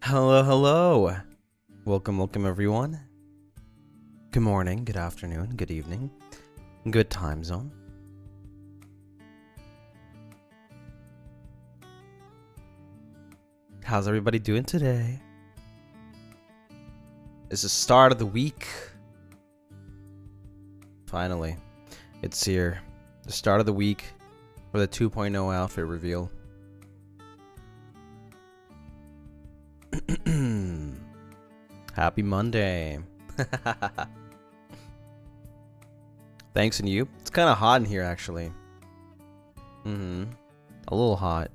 Hello, hello. Welcome everyone. Good morning, good afternoon, good evening, good time zone. How's everybody doing today? It's the start of the week. Finally, it's here. The start of the week for the 2.0 outfit reveal. Happy Monday. Thanks, and you? It's kind of hot in here, actually. A little hot.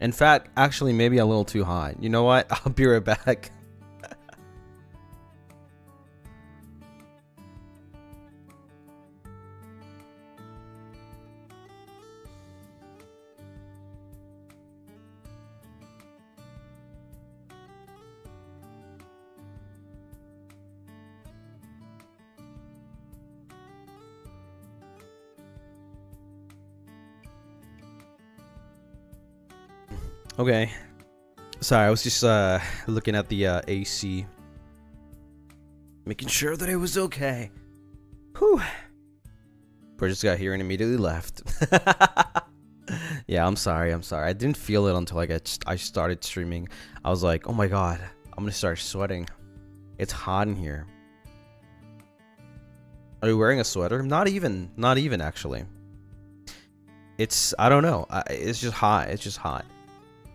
In fact, actually, maybe a little too hot. You know what? I'll be right back. Okay. Sorry, I was just looking at the AC. Making sure that it was okay. Whew. But just got here and immediately left. Yeah, I'm sorry. I didn't feel it until I started streaming. I was like, oh my god, I'm gonna start sweating. It's hot in here. Are you wearing a sweater? Not even actually. I don't know. It's just hot. It's just hot.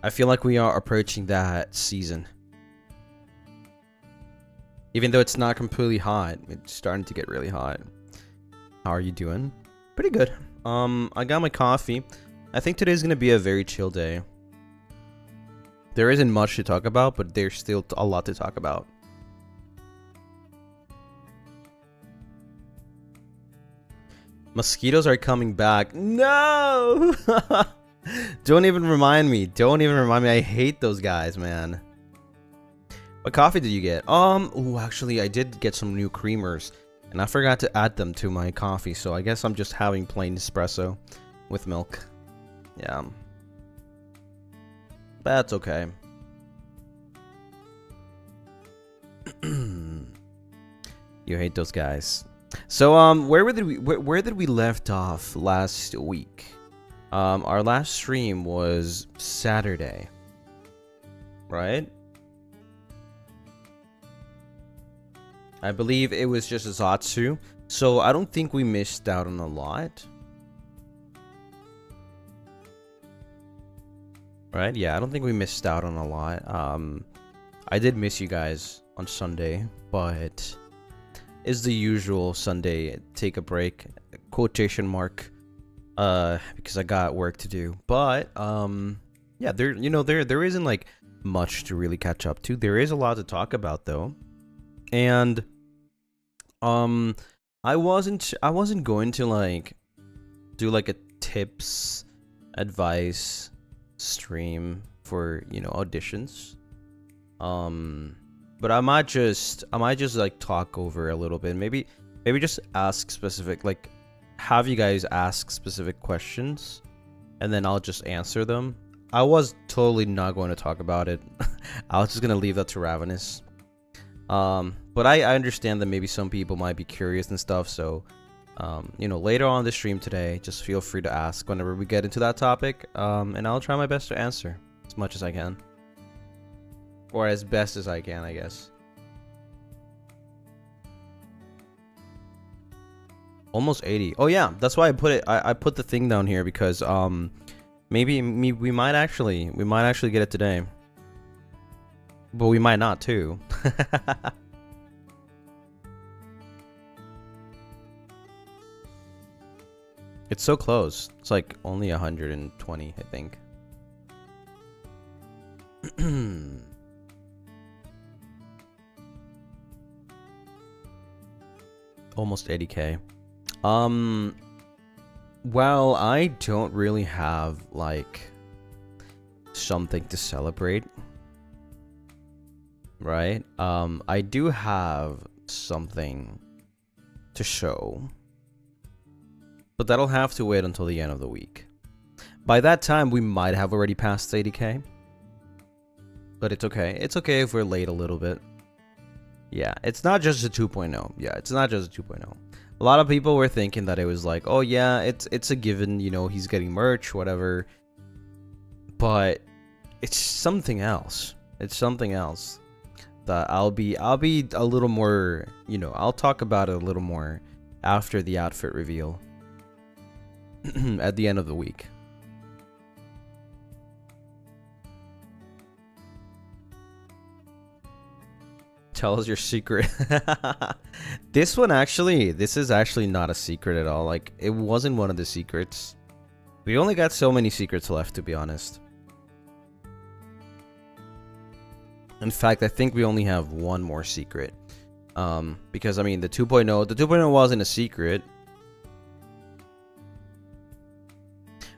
I feel like we are approaching that season. Even though it's not completely hot, it's starting to get really hot. How are you doing? Pretty good. I got my coffee. I think today's gonna be a very chill day. There isn't much to talk about, but there's still a lot to talk about. Mosquitoes are coming back. No! Don't even remind me. I hate those guys, man. What coffee did you get? Oh, actually, I did get some new creamers, and I forgot to add them to my coffee, so I guess I'm just having plain espresso with milk. Yeah. That's okay. You hate those guys. So, where did we left off last week? Our last stream was Saturday, right? I believe it was just Zatsu, so I don't think we missed out on a lot. Right? Yeah, I don't think we missed out on a lot. I did miss you guys on Sunday, but it's the usual Sunday take a break, quotation mark. Because I got work to do, but yeah, there isn't like much to really catch up to. There is a lot to talk about though, and I wasn't going to like do like a tips advice stream for auditions, but I might just like talk over a little bit, maybe just ask specific, like have you guys ask specific questions and then I'll just answer them. I was totally not going to talk about it. I was just gonna leave that to Ravenous. But I understand that maybe some people might be curious and stuff, so later on the stream today, just feel free to ask whenever we get into that topic, and I'll try my best to answer as much as I can, or as best as I can, I guess. Almost 80. Oh yeah, that's why I put it. I put the thing down here because maybe we might actually get it today, but we might not too. It's so close. It's like only 120, I think. Almost 80k. Well, I don't really have like something to celebrate, right? I do have something to show, but that'll have to wait until the end of the week. By that time, we might have already passed 80k. But it's okay. It's okay if we're late a little bit. Yeah, it's not just a 2.0. Yeah, it's not just a 2.0. A lot of people were thinking that it was like, oh yeah, it's a given, you know, he's getting merch, whatever. But it's something else. It's something else that I'll be a little more, you know, I'll talk about it a little more after the outfit reveal at the end of the week. Tell us your secret. This is actually not a secret at all. Like, it wasn't one of the secrets. We only got so many secrets left, to be honest. In fact, I think we only have one more secret. Because I mean, the 2.0 wasn't a secret.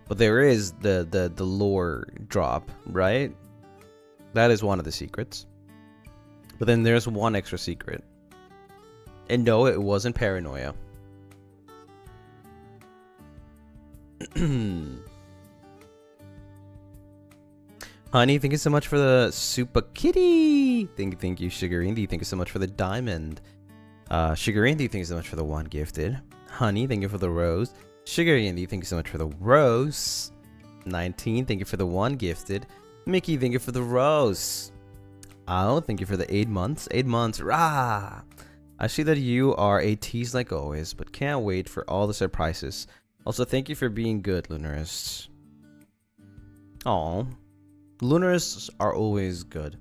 But there is the lore drop, right? That is one of the secrets. But then there's one extra secret. And no, it wasn't paranoia. Honey, thank you so much for the super kitty. Thank you, Sugar Indy. Thank you so much for the diamond. Sugar Indy, thank you so much for the one gifted. Honey, thank you for the rose. Sugar Indy, thank you so much for the rose. 19, thank you for the one gifted. Mickey, thank you for the rose. Oh, thank you for the 8 months. 8 months. Rah! I see that you are a tease like always, but can't wait for all the surprises. Also, thank you for being good, Lunarists. Aw. Lunarists are always good.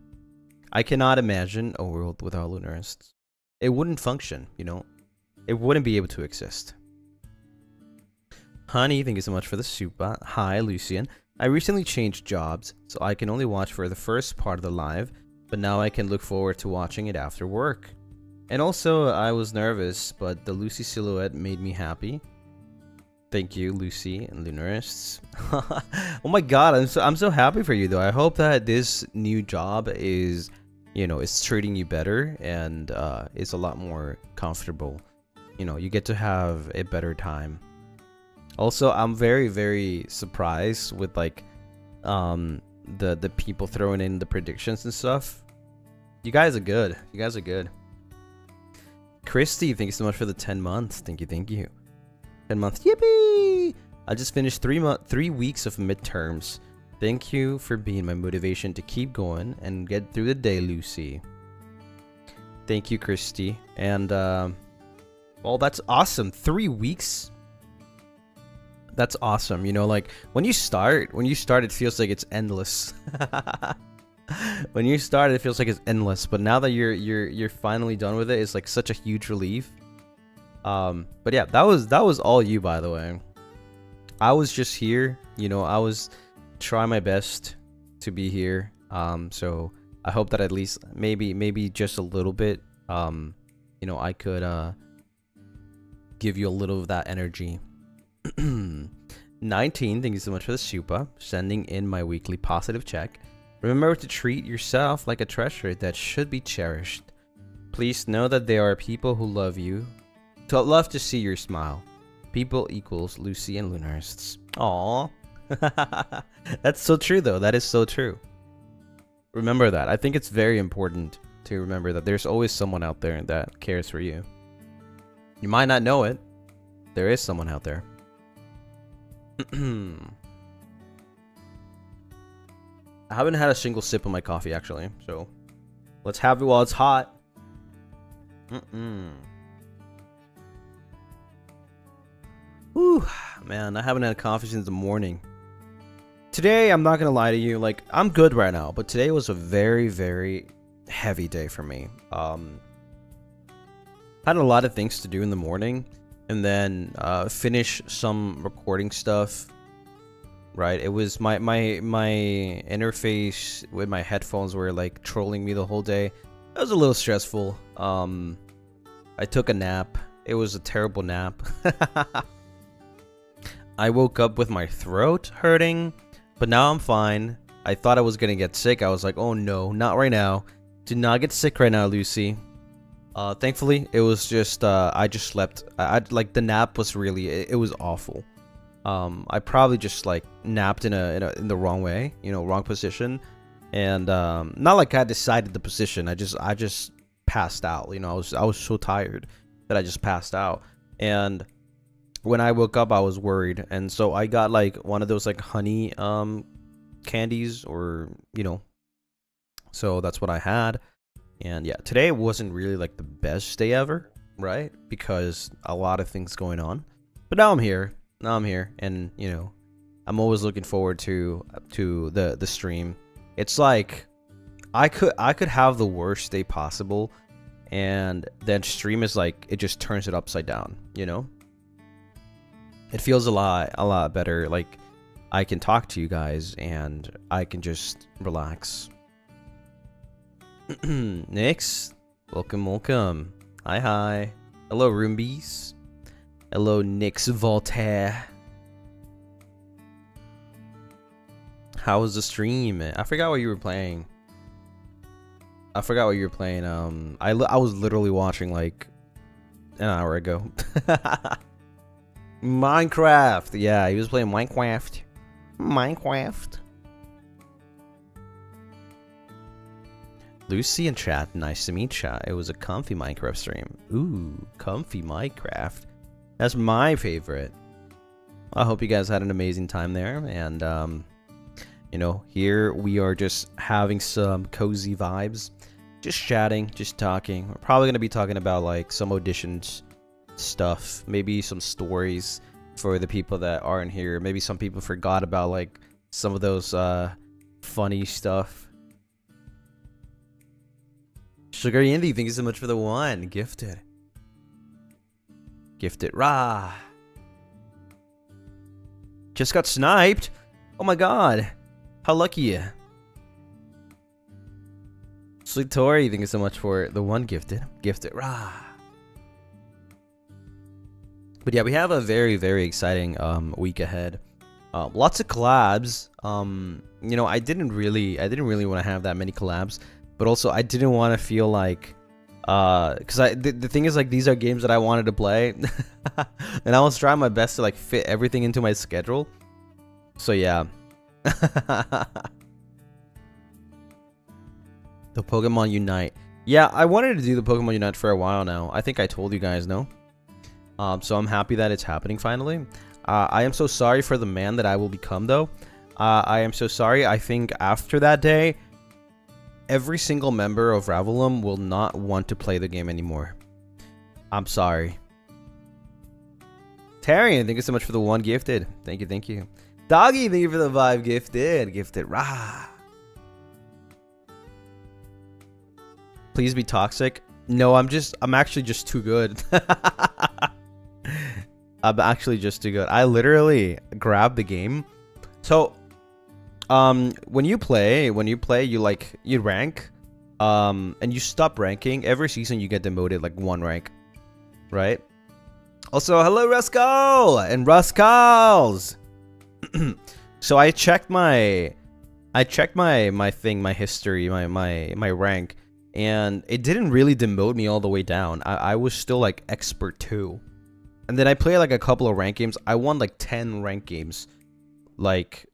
I cannot imagine a world without Lunarists. It wouldn't function, you know? It wouldn't be able to exist. Honey, thank you so much for the super. Hi, Lucien. I recently changed jobs, so I can only watch for the first part of the live, but now I can look forward to watching it after work. And also, I was nervous, but the Lucy silhouette made me happy. Thank you, Lucy and Lunarists. Oh my god, I'm so happy for you though. I hope that this new job is, you know, is treating you better and is a lot more comfortable. You know, you get to have a better time. Also, I'm very, very surprised with like the people throwing in the predictions and stuff. You guys are good. You guys are good. Christy, thank you so much for the 10 months. Thank you, thank you. 10 months. Yippee! I just finished 3 weeks of midterms. Thank you for being my motivation to keep going and get through the day, Lucy. Thank you, Christy. And well, that's awesome. 3 weeks. That's awesome. You know, like when you start, it feels like it's endless. When you start, it feels like it's endless. But now that you're finally done with it, it's like such a huge relief. But yeah, that was all you, by the way. I was just here. You know, I was trying my best to be here. So I hope that at least maybe just a little bit. You know, I could give you a little of that energy. 19, thank you so much for the super. Sending in my weekly positive check. Remember to treat yourself like a treasure that should be cherished. Please know that there are people who love you, to love to see your smile. People equals Lucy and Lunarists. Aww. That's so true though. That is so true. Remember that. I think it's very important to remember that there's always someone out there that cares for you. You might not know it. There is someone out there. I haven't had a single sip of my coffee actually, so let's have it while it's hot. Whew, man, I haven't had coffee since the morning. Today, I'm not gonna lie to you, like I'm good right now, but today was a very, very heavy day for me. Had a lot of things to do in the morning, and then finish some recording stuff. Right, it was my interface with my headphones were like trolling me the whole day. It was a little stressful. I took a nap. It was a terrible nap. I woke up with my throat hurting, but now I'm fine. I thought I was gonna get sick. I was like, oh no, not right now. Do not get sick right now, Lucy. Thankfully, it was just I just slept. I like the nap was really it was awful. I probably just like napped in the wrong way, you know, wrong position. and not like I decided the position. I just passed out. You know, I was so tired that I just passed out. And when I woke up, I was worried, and so I got like one of those like honey candies, or you know. So that's what I had. And yeah, today wasn't really like the best day ever, right? Because a lot of things going on. But now I'm here. And you know, I'm always looking forward to the stream. It's like I could have the worst day possible, and then stream is like it just turns it upside down, you know? It feels a lot better. Like I can talk to you guys and I can just relax. Nix, welcome. Hi. Hello, Roombies. Hello, Nix Voltaire. How was the stream? I forgot what you were playing. I was literally watching like an hour ago. Minecraft. Yeah, he was playing Minecraft. Lucy in chat, nice to meet ya. It was a comfy Minecraft stream. Ooh, comfy Minecraft. That's my favorite. I hope you guys had an amazing time there. And, you know, here we are just having some cozy vibes. Just chatting, just talking. We're probably going to be talking about, like, some auditions stuff. Maybe some stories for the people that aren't here. Maybe some people forgot about, like, some of those, funny stuff. Sugar Indy, thank you so much for the one. Gifted. Rah. Just got sniped. Oh my god. How lucky you. Sweet Tori, thank you so much for the one gifted. Rah. But yeah, we have a very exciting week ahead. Lots of collabs. You know, I didn't really want to have that many collabs. But also, I didn't want to feel like, because the thing is, like, these are games that I wanted to play, and I was trying my best to like fit everything into my schedule. So yeah. The Pokemon Unite. Yeah, I wanted to do the Pokemon Unite for a while now. I think I told you guys, no? So I'm happy that it's happening finally. I am so sorry for the man that I will become, though. I am so sorry. I think after that day, every single member of Avallum will not want to play the game anymore. I'm sorry. Tarian, thank you so much for the one gifted. Thank you. Doggy, thank you for the 5 gifted. Rah. Please be toxic. No, I'm actually just too good. I'm actually just too good. I literally grabbed the game. So when you play, you rank, and you stop ranking. Every season you get demoted like 1 rank, right? Also, hello Rascal and Rascals. So I checked my history, my rank, and it didn't really demote me all the way down. I was still like expert 2, and then I played like a couple of rank games. I won like 10 rank games, like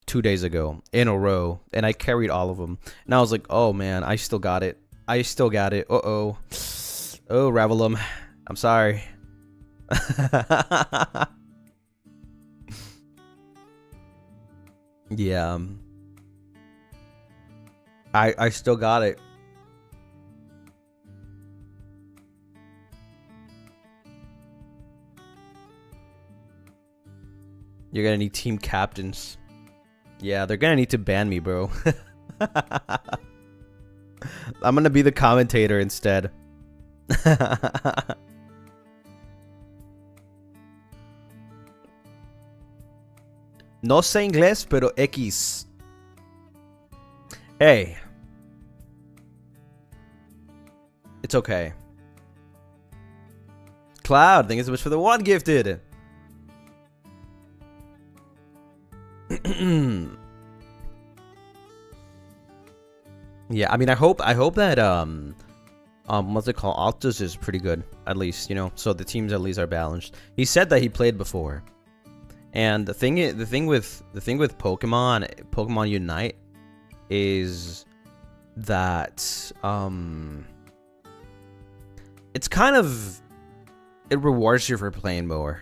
2 days ago in a row, and I carried all of them. And I was like, oh man, I still got it. Oh Avallum, I'm sorry. Yeah, I still got it. You're gonna need team captains. Yeah, they're gonna need to ban me, bro. I'm gonna be the commentator instead. No sé inglés, pero X. Hey. It's okay. Cloud, thank you so much for the one gifted. Yeah, I mean, I hope that what's it called? Altus is pretty good, at least, you know, so the teams at least are balanced. He said that he played before, and the thing with Pokemon Unite is that it's kind of, it rewards you for playing more.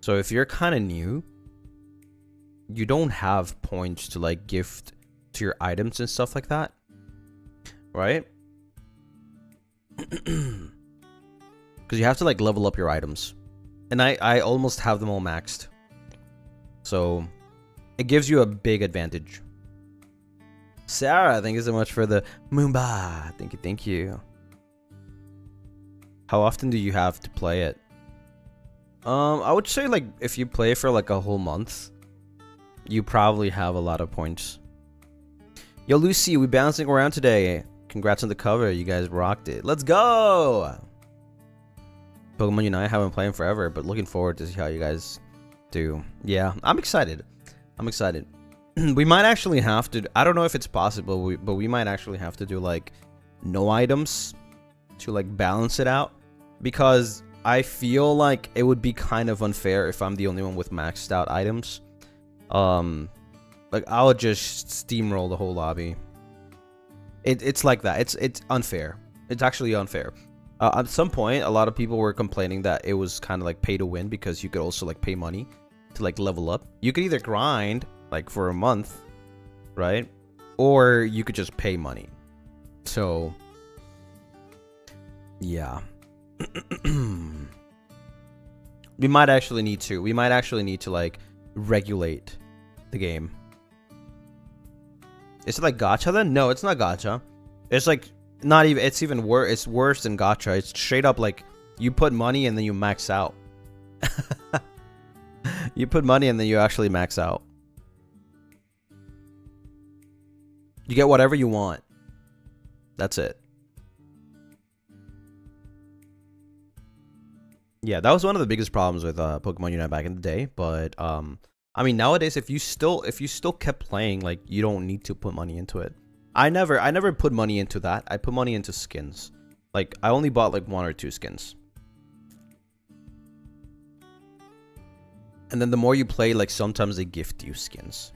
So if you're kind of new, you don't have points to like gift to your items and stuff like that, right? Because you have to like level up your items, and I almost have them all maxed, so it gives you a big advantage. Sarah, thank you so much for the Moomba. Thank you. How often do you have to play it? I would say like if you play for like a whole month, you probably have a lot of points. Yo, Lucy, we bouncing around today. Congrats on the cover. You guys rocked it. Let's go! Pokemon Unite, I haven't played in forever, but looking forward to see how you guys do. Yeah, I'm excited. I'm excited. We might actually have to, I don't know if it's possible, but we might actually have to do like no items to like balance it out, because I feel like it would be kind of unfair if I'm the only one with maxed out items. Like I would just steamroll the whole lobby. It's like that. It's unfair. It's actually unfair. At some point, a lot of people were complaining that it was kind of like pay to win, because you could also like pay money to like level up. You could either grind like for a month, right? Or you could just pay money. So yeah. We might actually need to like regulate the game. Is it like gacha then? No, it's not gacha. It's like not even, it's even worse. It's worse than gacha. It's straight up like you put money and then you max out. You put money and then you actually max out. You get whatever you want. That's it. Yeah, that was one of the biggest problems with Pokemon Unite back in the day, but I mean nowadays if you still kept playing, like you don't need to put money into it. I never put money into that. I put money into skins. Like I only bought like 1 or 2 skins. And then the more you play, like sometimes they gift you skins.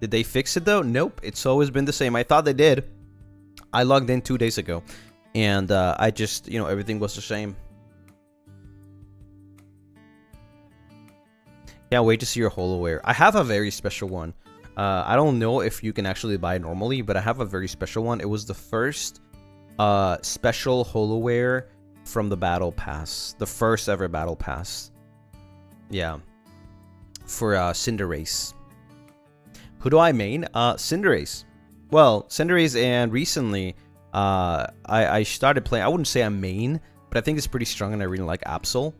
Did they fix it though? Nope, it's always been the same. I thought they did. I logged in 2 days ago and I just, you know, everything was the same. Can't wait to see your holoware. I have a very special one. I don't know if you can actually buy it normally, but I have a very special one. It was the first special holoware from the battle pass. The first ever battle pass. Yeah. For Cinderace. Who do I main? Cinderace. Well, Cinderace, and recently I started playing. I wouldn't say I'm main, but I think it's pretty strong and I really like Absol.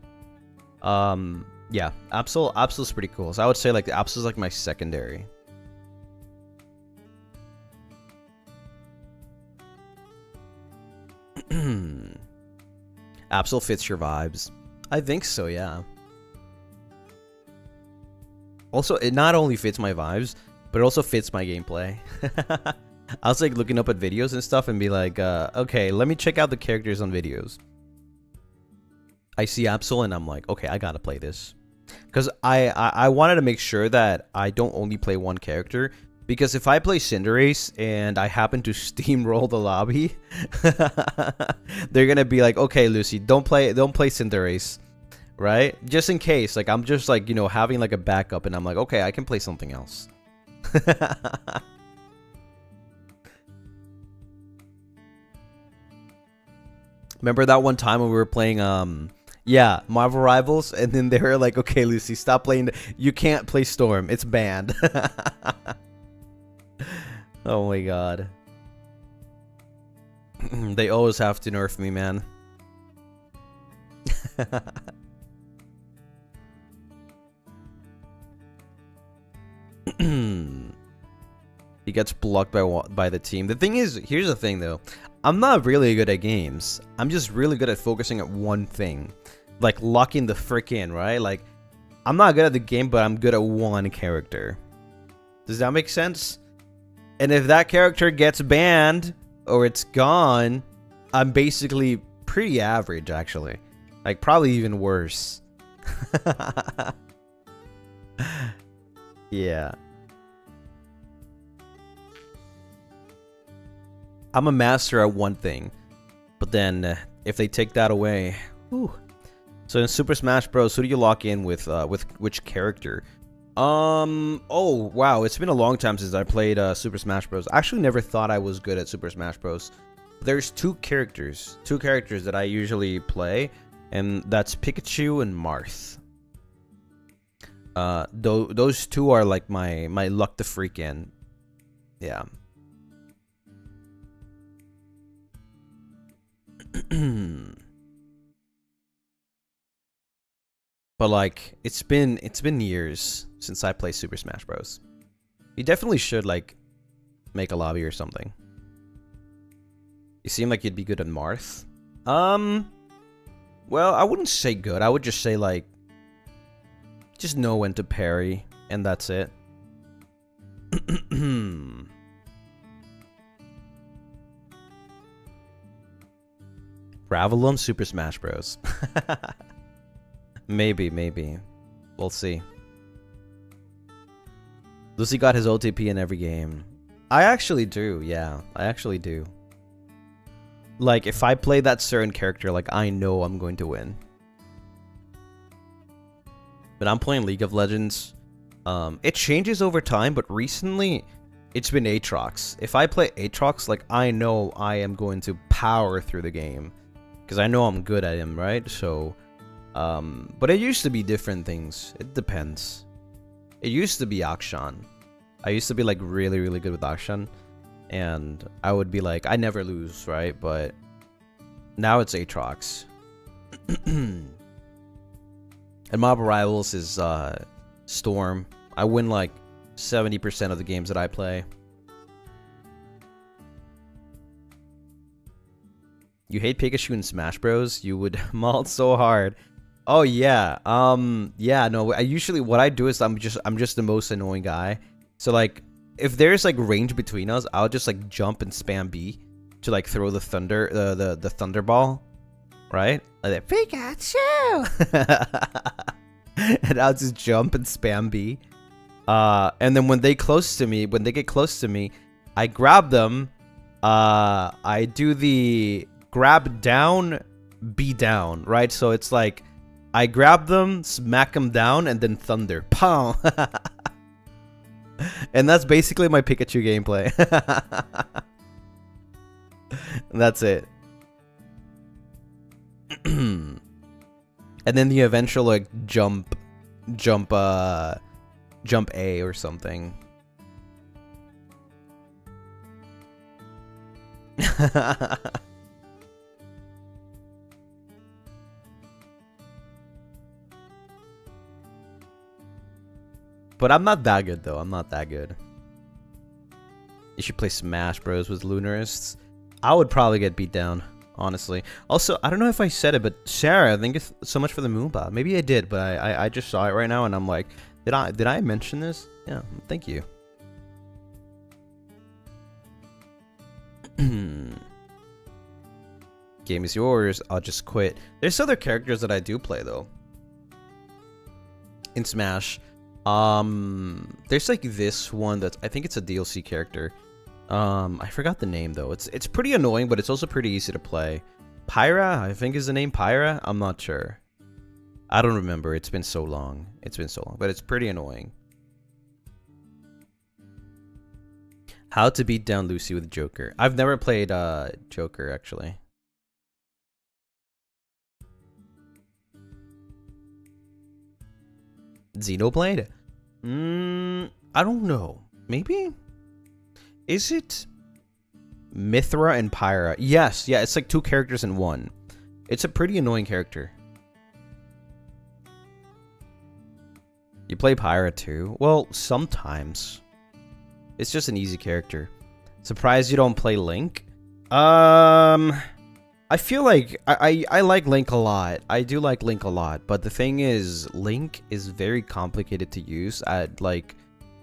Yeah, Absol's pretty cool. So I would say like Absol's like my secondary. Absol fits your vibes. I think so, yeah. Also, it not only fits my vibes, but it also fits my gameplay. I was like looking up at videos and stuff and be like, okay, let me check out the characters on videos. I see Absol and I'm like, okay, I gotta play this. Because I wanted to make sure that I don't only play one character. Because if I play Cinderace and I happen to steamroll the lobby, they're gonna be like, okay, Lucy, don't play Cinderace, right? Just in case, like I'm just like, you know, having like a backup, and I'm like, okay, I can play something else. Remember that one time when we were playing yeah, Marvel Rivals, and then they were like, okay, Lucy, stop playing. You can't play Storm. It's banned. Oh my god. They always have to nerf me, man. He gets blocked by the team. The thing is, here's the thing though. I'm not really good at games. I'm just really good at focusing at one thing. Like locking the frick in, right? Like, I'm not good at the game, but I'm good at one character. Does that make sense? And if that character gets banned or it's gone, I'm basically pretty average, actually. Like, probably even worse. Yeah. I'm a master at one thing, but then if they take that away, whew. So in Super Smash Bros, who do you lock in with which character? Oh wow, it's been a long time since I played Super Smash Bros. I actually never thought I was good at Super Smash Bros. There's two characters that I usually play, and that's Pikachu and Marth. Those two are like my luck to freak in. Yeah. But like it's been years since I played Super Smash Bros. You definitely should like make a lobby or something. You seem like you'd be good at Marth. Well, I wouldn't say good. I would just say like just know when to parry, and that's it. Avallum Super Smash Bros. Maybe. We'll see. Lucy got his OTP in every game. I actually do, yeah. I actually do. Like, if I play that certain character, like, I know I'm going to win. But I'm playing League of Legends. It changes over time, but recently, it's been Aatrox. If I play Aatrox, like, I know I am going to power through the game. Because I know I'm good at him, right? So, but it used to be different things. It depends. It used to be Akshan. I used to be, like, really, really good with Akshan. And I would be like, I never lose, right? But now it's Aatrox. And Mob Rivals is Storm. I win like 70% of the games that I play. You hate Pikachu in Smash Bros? You would malt so hard. Oh yeah. Yeah, no, what I do is I'm just the most annoying guy. So like if there's like range between us, I'll just like jump and spam B to like throw the thunder the thunder ball, right? Like Pikachu. And I'll just jump and spam B. And then when they get close to me, I grab them. I do the grab down, B down, right? So it's like I grab them, smack them down, and then thunder. Pow! And that's basically my Pikachu gameplay. And that's it. And then the eventual like jump A or something. But I'm not that good though. I'm not that good. You should play Smash Bros with Lunarists. I would probably get beat down, honestly. Also, I don't know if I said it, but Sarah, thank you so much for the moonbot. Maybe I did, but I just saw it right now, and I'm like, did I mention this? Yeah, thank you. Game is yours. I'll just quit. There's other characters that I do play though. In Smash, there's like this one that I think it's a DLC character. I forgot the name though. It's pretty annoying, but it's also pretty easy to play. Pyra, I think is the name. Pyra. I'm not sure. I don't remember. It's been so long. But it's pretty annoying. How to beat down Lucy with Joker. I've never played Joker actually. Xenoblade? I don't know. Maybe? Is it Mithra and Pyra? Yes, yeah, it's like two characters in one. It's a pretty annoying character. You play Pyra too? Well, sometimes. It's just an easy character. Surprised you don't play Link? I feel like I like Link a lot. I do like Link a lot, but the thing is, Link is very complicated to use at like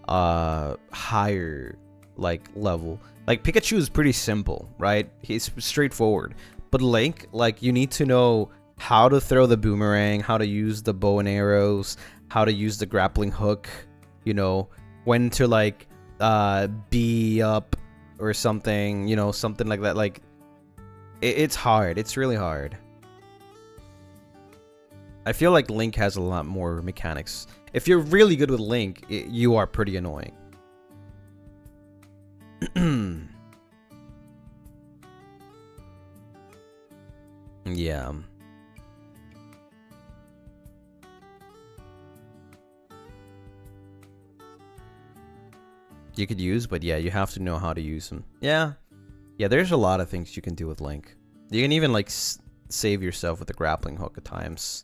higher like level. Like Pikachu is pretty simple, right? He's straightforward. But Link, like you need to know how to throw the boomerang, how to use the bow and arrows, how to use the grappling hook, you know, when to like be up or something, you know, something like that. Like, it's hard. It's really hard. I feel like Link has a lot more mechanics. If you're really good with Link, you are pretty annoying. Yeah. You could use, but yeah, you have to know how to use them. Yeah. Yeah, there's a lot of things you can do with Link. You can even, like, save yourself with a grappling hook at times.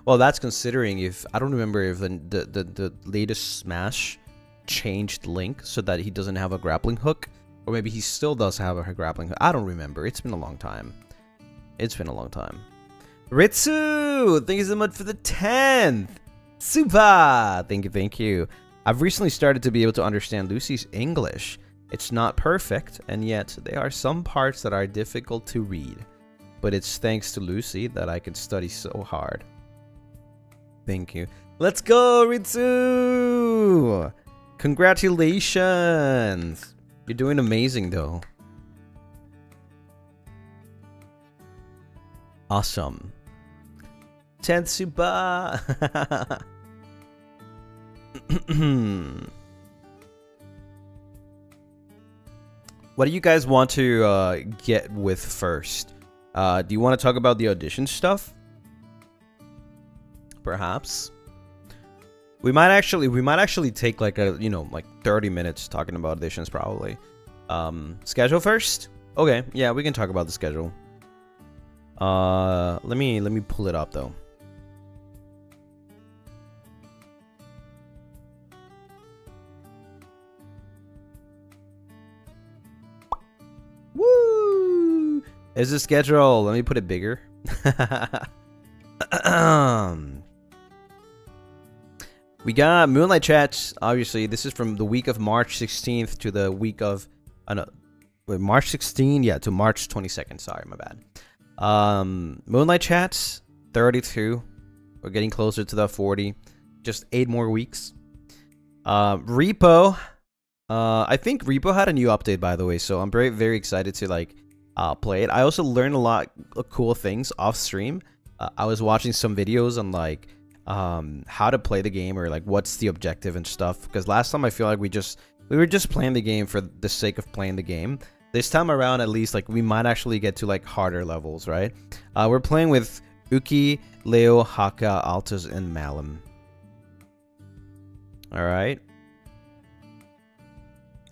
Well, that's considering if... I don't remember if the latest Smash changed Link so that he doesn't have a grappling hook. Or maybe he still does have a grappling hook. I don't remember. It's been a long time. It's been a long time. Ritsu! Thank you so much for the 10th! Super! Thank you, thank you. I've recently started to be able to understand Lucy's English. It's not perfect, and yet there are some parts that are difficult to read. But it's thanks to Lucy that I can study so hard. Thank you. Let's go, Ritsu! Congratulations! You're doing amazing, though. Awesome. Tetsuba! What do you guys want to get with first? Do you want to talk about the audition stuff? Perhaps. We might actually take like a, you know, like 30 minutes talking about auditions probably. Schedule first? Okay, yeah, we can talk about the schedule. Let me pull it up though. Woo! Is the schedule? Let me put it bigger. We got Moonlight Chats. Obviously, this is from the week of March 16th to the week of March 16, yeah, to March 22nd. Sorry, my bad. Moonlight Chats 32. We're getting closer to the 40. Just 8 more weeks. Repo. I think Repo had a new update, by the way, so I'm very, very excited to like play it. I also learned a lot of cool things off stream. I was watching some videos on like how to play the game, or like what's the objective and stuff, because last time I feel like we were just playing the game for the sake of playing the game. This time around, at least, like we might actually get to like harder levels, right? We're playing with Uki, Leo, Haka, Altus, and Malum. All right.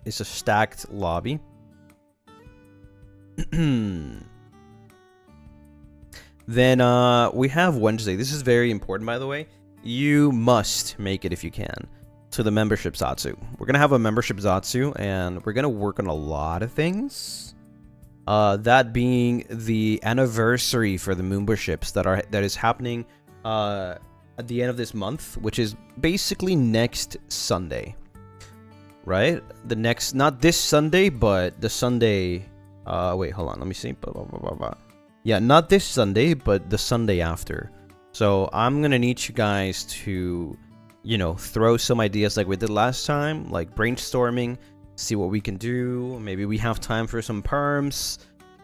It's a stacked lobby. Then we have Wednesday. This is very important, by the way. You must make it if you can to the membership Zatsu. We're gonna have a membership Zatsu, and we're gonna work on a lot of things. That being the anniversary for the memberships that is happening at the end of this month, which is basically next Sunday. Right? The next, not this Sunday, but the Sunday. Wait, hold on. Let me see. Yeah, not this Sunday, but the Sunday after. So I'm gonna need you guys to, you know, throw some ideas like we did last time, like brainstorming, see what we can do. Maybe we have time for some perms.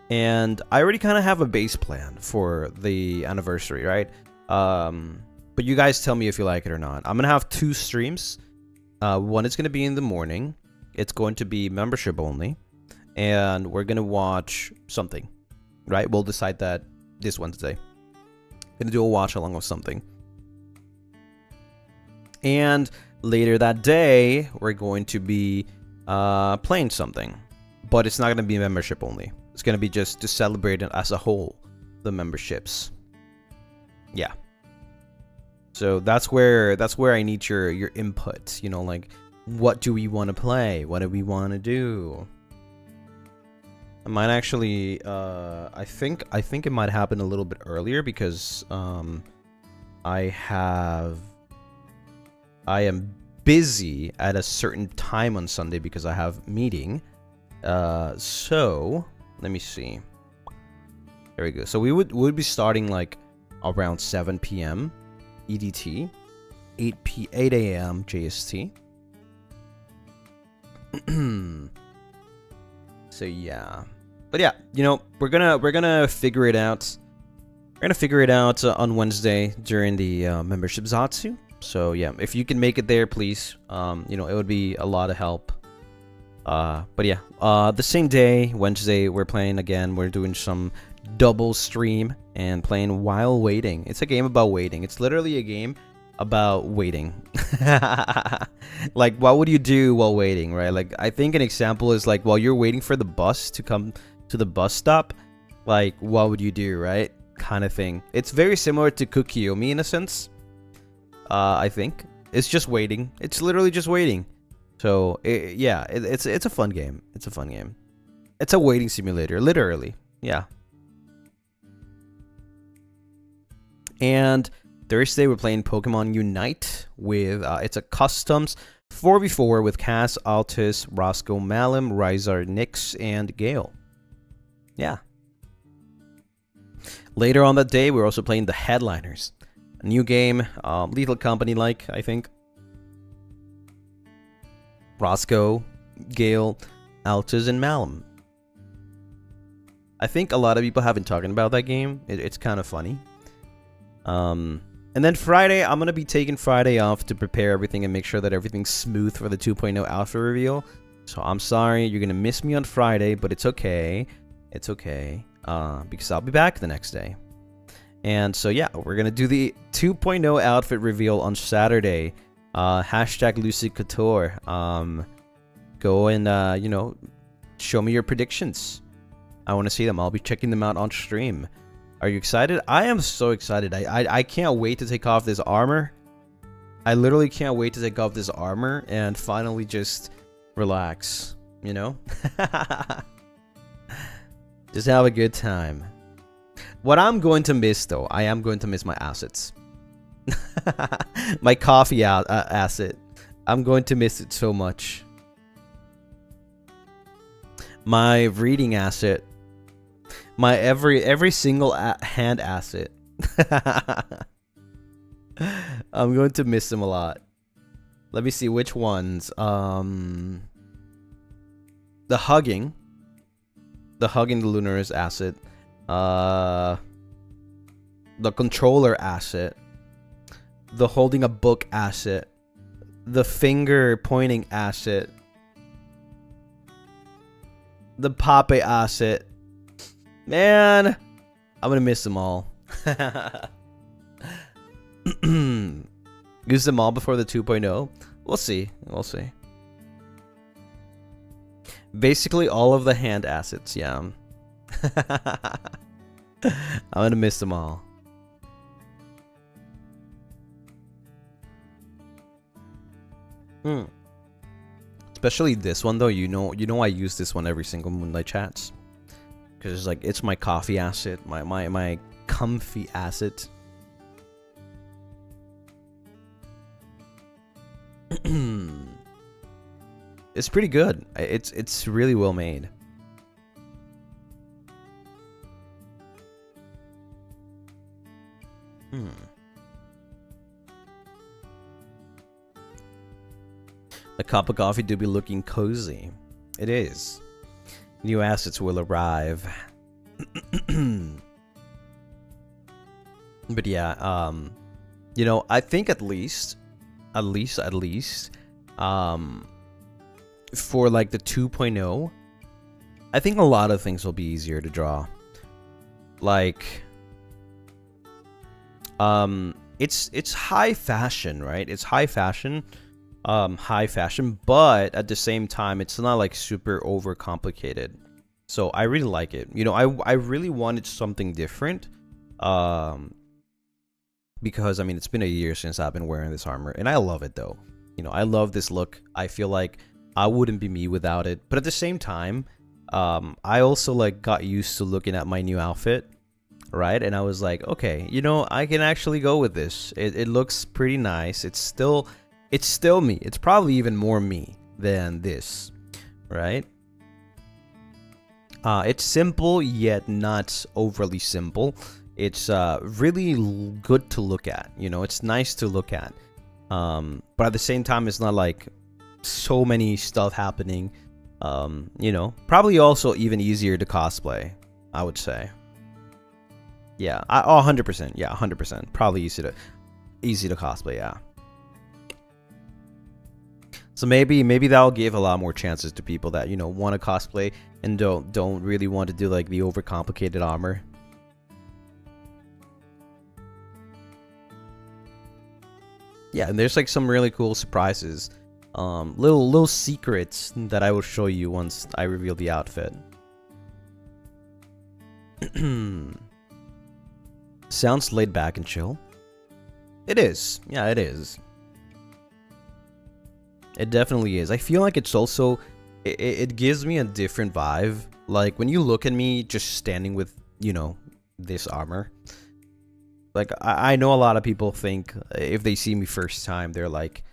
And I already kind of have a base plan for the anniversary, right? But you guys tell me if you like it or not. I'm gonna have 2 streams. One is gonna be in the morning. It's going to be membership only, and we're gonna watch something. Right, we'll decide that this Wednesday. Gonna do a watch along with something. And later that day, we're going to be playing something. But it's not gonna be membership only. It's gonna be just to celebrate it as a whole, the memberships. Yeah. So that's where I need your input. You know, like, what do we want to play? What do we want to do? I might actually, I think it might happen a little bit earlier because I am busy at a certain time on Sunday because I have meeting. So let me see. There we go. So we would be starting like around 7 p.m. EDT, 8 a.m. JST. So yeah, but yeah, you know, we're gonna figure it out. We're gonna figure it out on Wednesday during the membership Zatsu. So yeah, if you can make it there, please. You know, it would be a lot of help. But yeah, the same day, Wednesday, we're playing again. We're doing some double stream and playing while waiting. It's a game about waiting. It's literally a game about waiting. Like, what would you do while waiting, right? Like, I think an example is like while you're waiting for the bus to come to the bus stop, like, what would you do, right? Kind of thing. It's very similar to Kukiyomi in a sense. I think it's just waiting. It's literally just waiting. So yeah, it's a fun game. It's a fun game. It's a waiting simulator, literally. Yeah. And Thursday we're playing Pokemon Unite with it's a customs 4v4 with Cass, Altus, Roscoe, Malum, Rizar, Nyx, and Gale. Yeah. Later on that day we're also playing the Headliners, a new game, Lethal Company like, I think. Roscoe, Gale, Altus, and Malum. I think a lot of people have been talking about that game. It's kind of funny. And then Friday, I'm going to be taking Friday off to prepare everything and make sure that everything's smooth for the 2.0 alpha reveal. So I'm sorry, you're going to miss me on Friday, but it's okay. It's okay. Because I'll be back the next day. And so yeah, we're going to do the 2.0 outfit reveal on Saturday. Hashtag Lucy Couture. Go and, you know, show me your predictions. I want to see them. I'll be checking them out on stream. Are you excited? I am so excited. I can't wait to take off this armor. I literally can't wait to take off this armor and finally just relax, you know? Just have a good time. What I'm going to miss, though, I am going to miss my assets. My coffee asset. I'm going to miss it so much. My reading asset. My every single hand asset. I'm going to miss them a lot. Let me see which ones. The hugging. The Lunaris asset. The controller asset. The holding a book asset. The finger pointing asset. The Pape asset. Man, I'm gonna miss them all. Use them all before the 2.0. We'll see. We'll see. Basically, all of the hand assets, yeah. I'm gonna miss them all. Especially this one though, you know I use this one every single Moonlight Chats. Because it's like, it's my coffee asset, my comfy asset. It's pretty good. It's really well made. The cup of coffee do be looking cozy. It is. New assets will arrive. But yeah, you know, I think at least, for like the 2.0, I think a lot of things will be easier to draw. Like, it's high fashion, right? It's high fashion. But at the same time, it's not like super overcomplicated. So I really like it. You know, I really wanted something different. Because I mean, it's been a year since I've been wearing this armor, and I love it though. You know, I love this look. I feel like I wouldn't be me without it. But at the same time, I also like got used to looking at my new outfit, right? And I was like, okay, you know, I can actually go with this. It looks pretty nice. It's still me. It's probably even more me than this, right? It's simple, yet not overly simple. It's really good to look at. You know, it's nice to look at. But at the same time, it's not like so many stuff happening. You know, probably also even easier to cosplay, I would say. Yeah, 100%. Yeah, 100%. Probably easy to cosplay. Yeah. So maybe that'll give a lot more chances to people that, you know, want to cosplay and don't really want to do like the overcomplicated armor. Yeah, and there's like some really cool surprises, little secrets that I will show you once I reveal the outfit. Sounds laid back and chill. It is. Yeah, it is. It definitely is. I feel like it's also, it gives me a different vibe. Like when you look at me just standing with, you know, this armor. Like I know a lot of people think if they see me first time, they're like,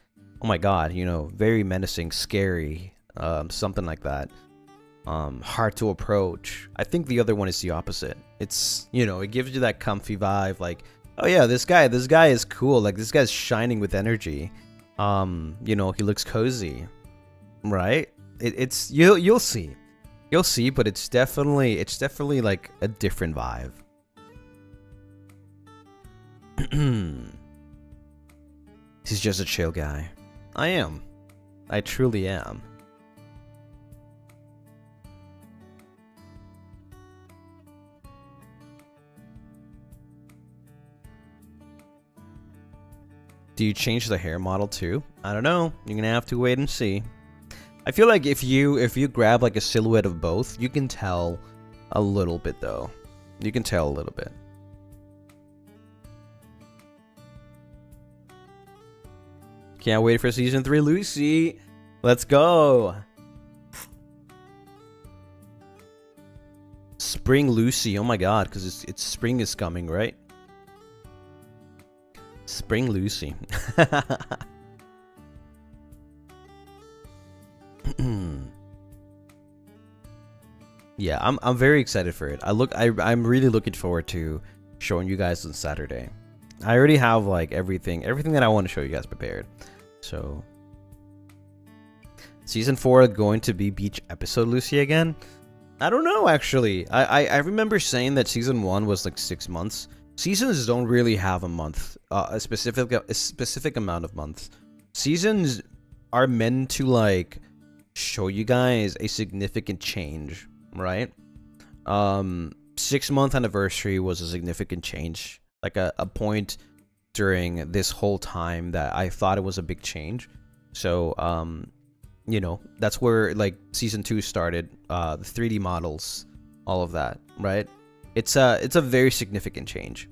oh my god, you know, very menacing, scary, something like that. Hard to approach. I think the other one is the opposite. It's, you know, it gives you that comfy vibe, like, oh yeah, this guy is cool. Like this guy's shining with energy. You know, he looks cozy, right? It's you'll see, but it's definitely like a different vibe. He's just a chill guy. I am. I truly am. Do you change the hair model too? I don't know. You're gonna have to wait and see. I feel like if you grab like a silhouette of both, you can tell a little bit though. You can tell a little bit. Can't wait for season 3, Lucy. Let's go. Spring Lucy. Oh my god, because it's spring is coming, right? Spring Lucy. Yeah, I'm very excited for it. I'm really looking forward to showing you guys on Saturday. I already have like everything that I want to show you guys prepared. So season 4 going to be beach episode Lucy again? I don't know actually. I remember saying that season 1 was like 6 months. Seasons don't really have a month, a specific amount of months. Seasons are meant to like show you guys a significant change, right? 6-month anniversary was a significant change, like a point during this whole time that I thought it was a big change. So you know, that's where like season 2 started, the 3D models, all of that, right? It's a very significant change.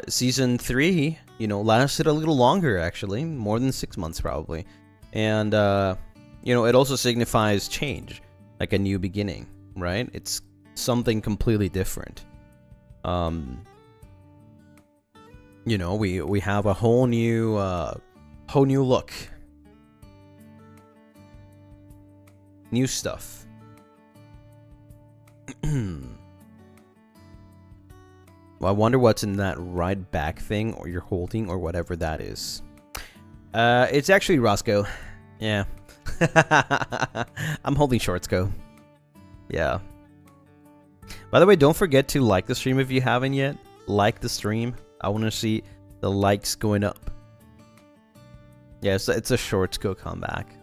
Season 3, you know, lasted a little longer actually, more than 6 months probably. And you know, it also signifies change, like a new beginning, right? It's something completely different. You know, we have a whole new look. New stuff. Well, I wonder what's in that right back thing, or you're holding, or whatever that is. It's actually Roscoe. Yeah. I'm holding Shortsco. Yeah. By the way, don't forget to like the stream if you haven't yet. Like the stream. I want to see the likes going up. Yeah, it's a Shortsco comeback.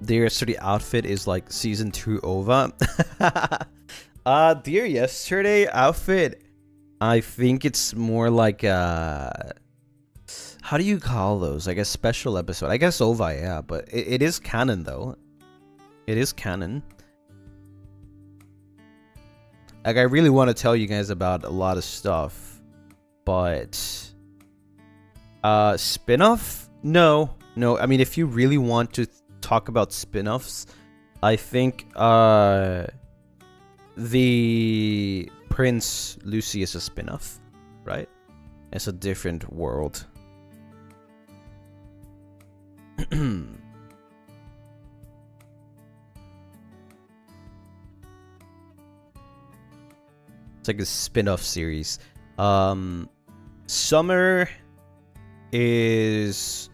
Dear Yesterday outfit is like season 2 OVA. Dear Yesterday outfit, I think it's more like how do you call those? Like a special episode. I guess OVA, yeah, but it is canon though. It is canon. Like I really want to tell you guys about a lot of stuff, but spin-off? No. I mean, if you really want to talk about spin-offs, I think the Prince Lucy is a spin-off, right? It's a different world. It's like a spin-off series. Summer is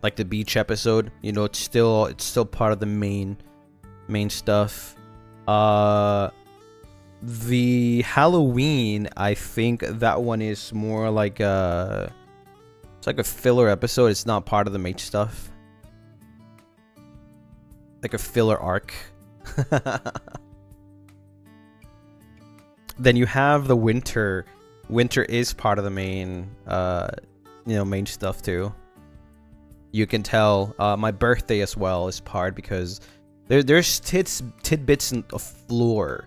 like the beach episode. You know, it's still part of the main stuff. The Halloween, I think that one is more like it's like a filler episode. It's not part of the main stuff. Like a filler arc. Then you have the winter. Winter is part of the main, main stuff too. You can tell. My birthday as well is part because there's tidbits of lore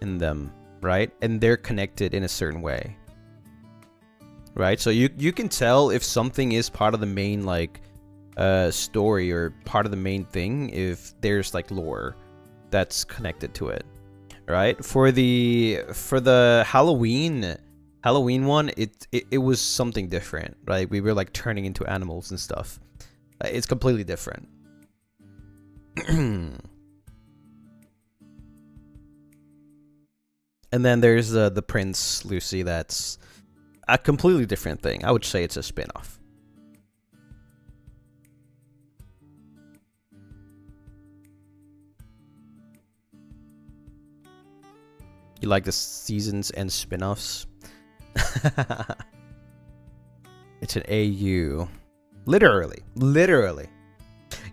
in them, right? And they're connected in a certain way, right? So you can tell if something is part of the main story or part of the main thing if there's like lore that's connected to it, right? For the Halloween one, it was something different, right? We were like turning into animals and stuff. It's completely different. And then there's the Prince Lucy. That's a completely different thing. I would say it's a spin-off. You like the seasons and spin-offs? It's an AU. Literally.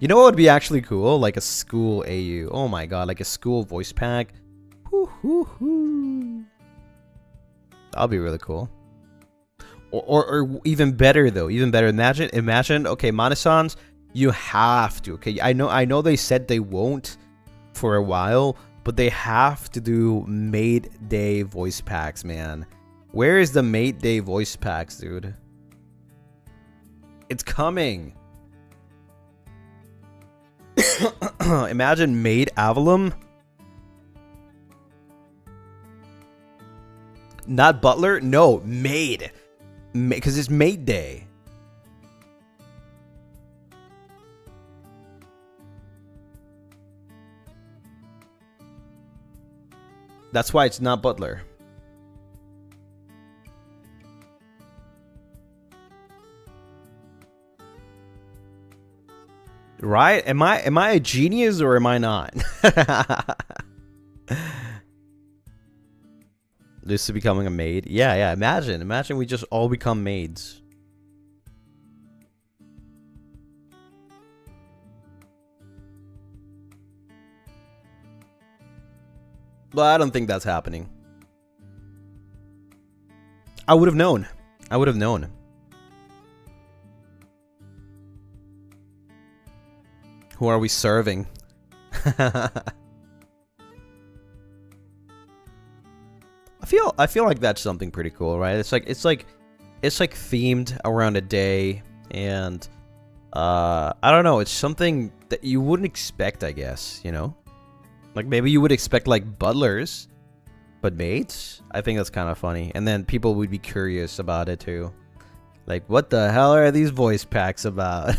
You know what would be actually cool? Like a school AU. Oh my god, like a school voice pack. That'll be really cool. Or even better though. Even better. Imagine. Okay, Manasans, you have to. Okay, I know they said they won't for a while, but they have to do Mate Day voice packs, man. Where is the Mate Day voice packs, dude? It's coming. Imagine Maid Avallum. Not Butler? No, Maid. Because it's Mate Day. That's why it's not Butler. Right? Am I a genius or am I not? This is becoming a maid. Yeah. Imagine we just all become maids. But I don't think that's happening. I would have known. Who are we serving? I feel like that's something pretty cool, right? It's like themed around a day, and I don't know, it's something that you wouldn't expect, I guess, you know? Like maybe you would expect like butlers, but maids? I think that's kind of funny. And then people would be curious about it too. Like, what the hell are these voice packs about?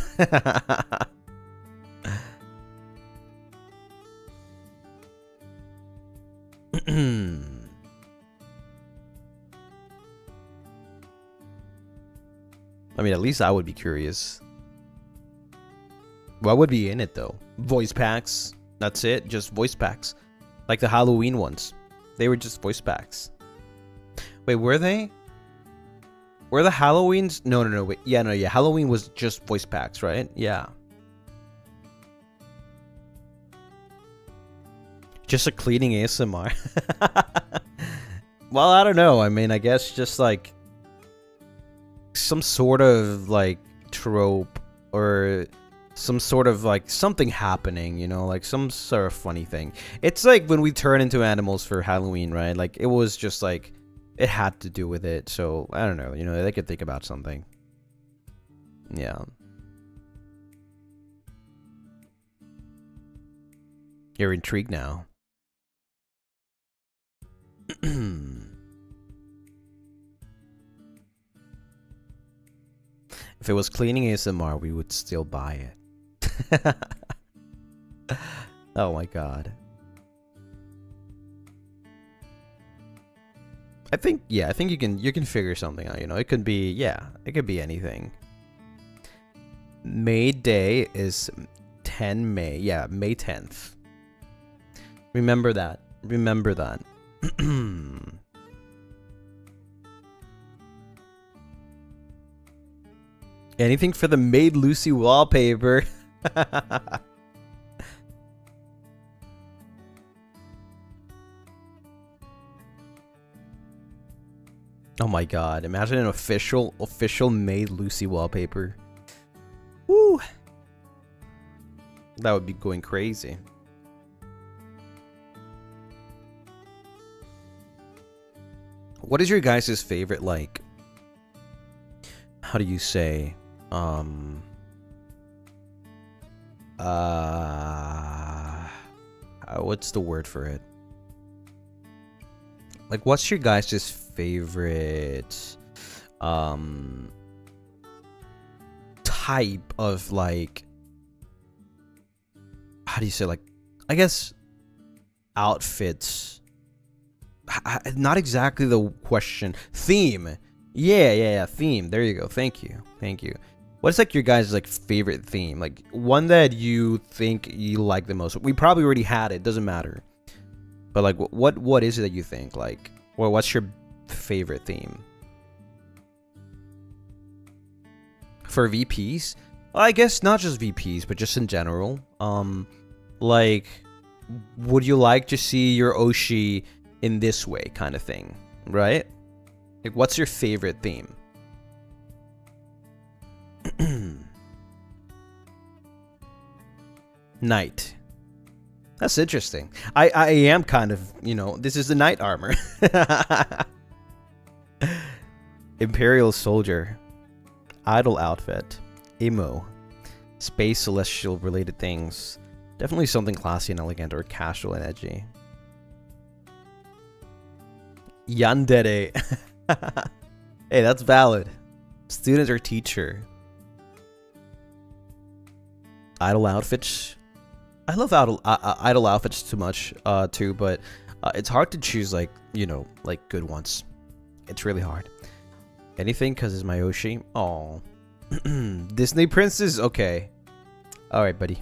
I mean, at least I would be curious. What would be in it though? Voice packs. That's it. Just voice packs. Like the Halloween ones. They were just voice packs. Wait, were they? Were the Halloweens? No. Wait. Yeah. Halloween was just voice packs, right? Yeah. Just a cleaning ASMR. Well, I don't know. I mean, I guess just like some sort of like trope or some sort of like something happening, you know, like some sort of funny thing. It's like when we turn into animals for Halloween, right? Like it was just like it had to do with it. So I don't know, you know, they could think about something. Yeah. You're intrigued now. If it was cleaning ASMR, we would still buy it. Oh my god. I think you can figure something out, you know. It could be anything. May Day is 10 May. Yeah, May 10th. Remember that. Remember that. Anything for the Maid Lucy wallpaper. Oh my god, imagine an official Maid Lucy wallpaper. Woo! That would be going crazy. What is your guys' favorite, like, how do you say, what's the word for it? Like, what's your guys' favorite, type of, like, how do you say, like, I guess, outfits? Not exactly the question. Theme. Yeah, theme. There you go. Thank you. What's, like, your guys' like favorite theme? Like, one that you think you like the most. We probably already had it. Doesn't matter. But, like, what is it that you think? Like, or what's your favorite theme for VPs? Well, I guess not just VPs, but just in general. Like, would you like to see your Oshi in this way, kind of thing, right? Like, what's your favorite theme? Night. That's interesting. I am kind of, you know, this is the night armor. Imperial Soldier. Idol outfit. Emo. Space celestial related things. Definitely something classy and elegant or casual and edgy. Yandere. Hey, that's valid. Student or teacher. Idol outfits. I love idol outfits too much, too, but it's hard to choose, like, you know, like, good ones. It's really hard. Anything because it's my Oshi. Oh, Disney princess. Okay, all right, buddy.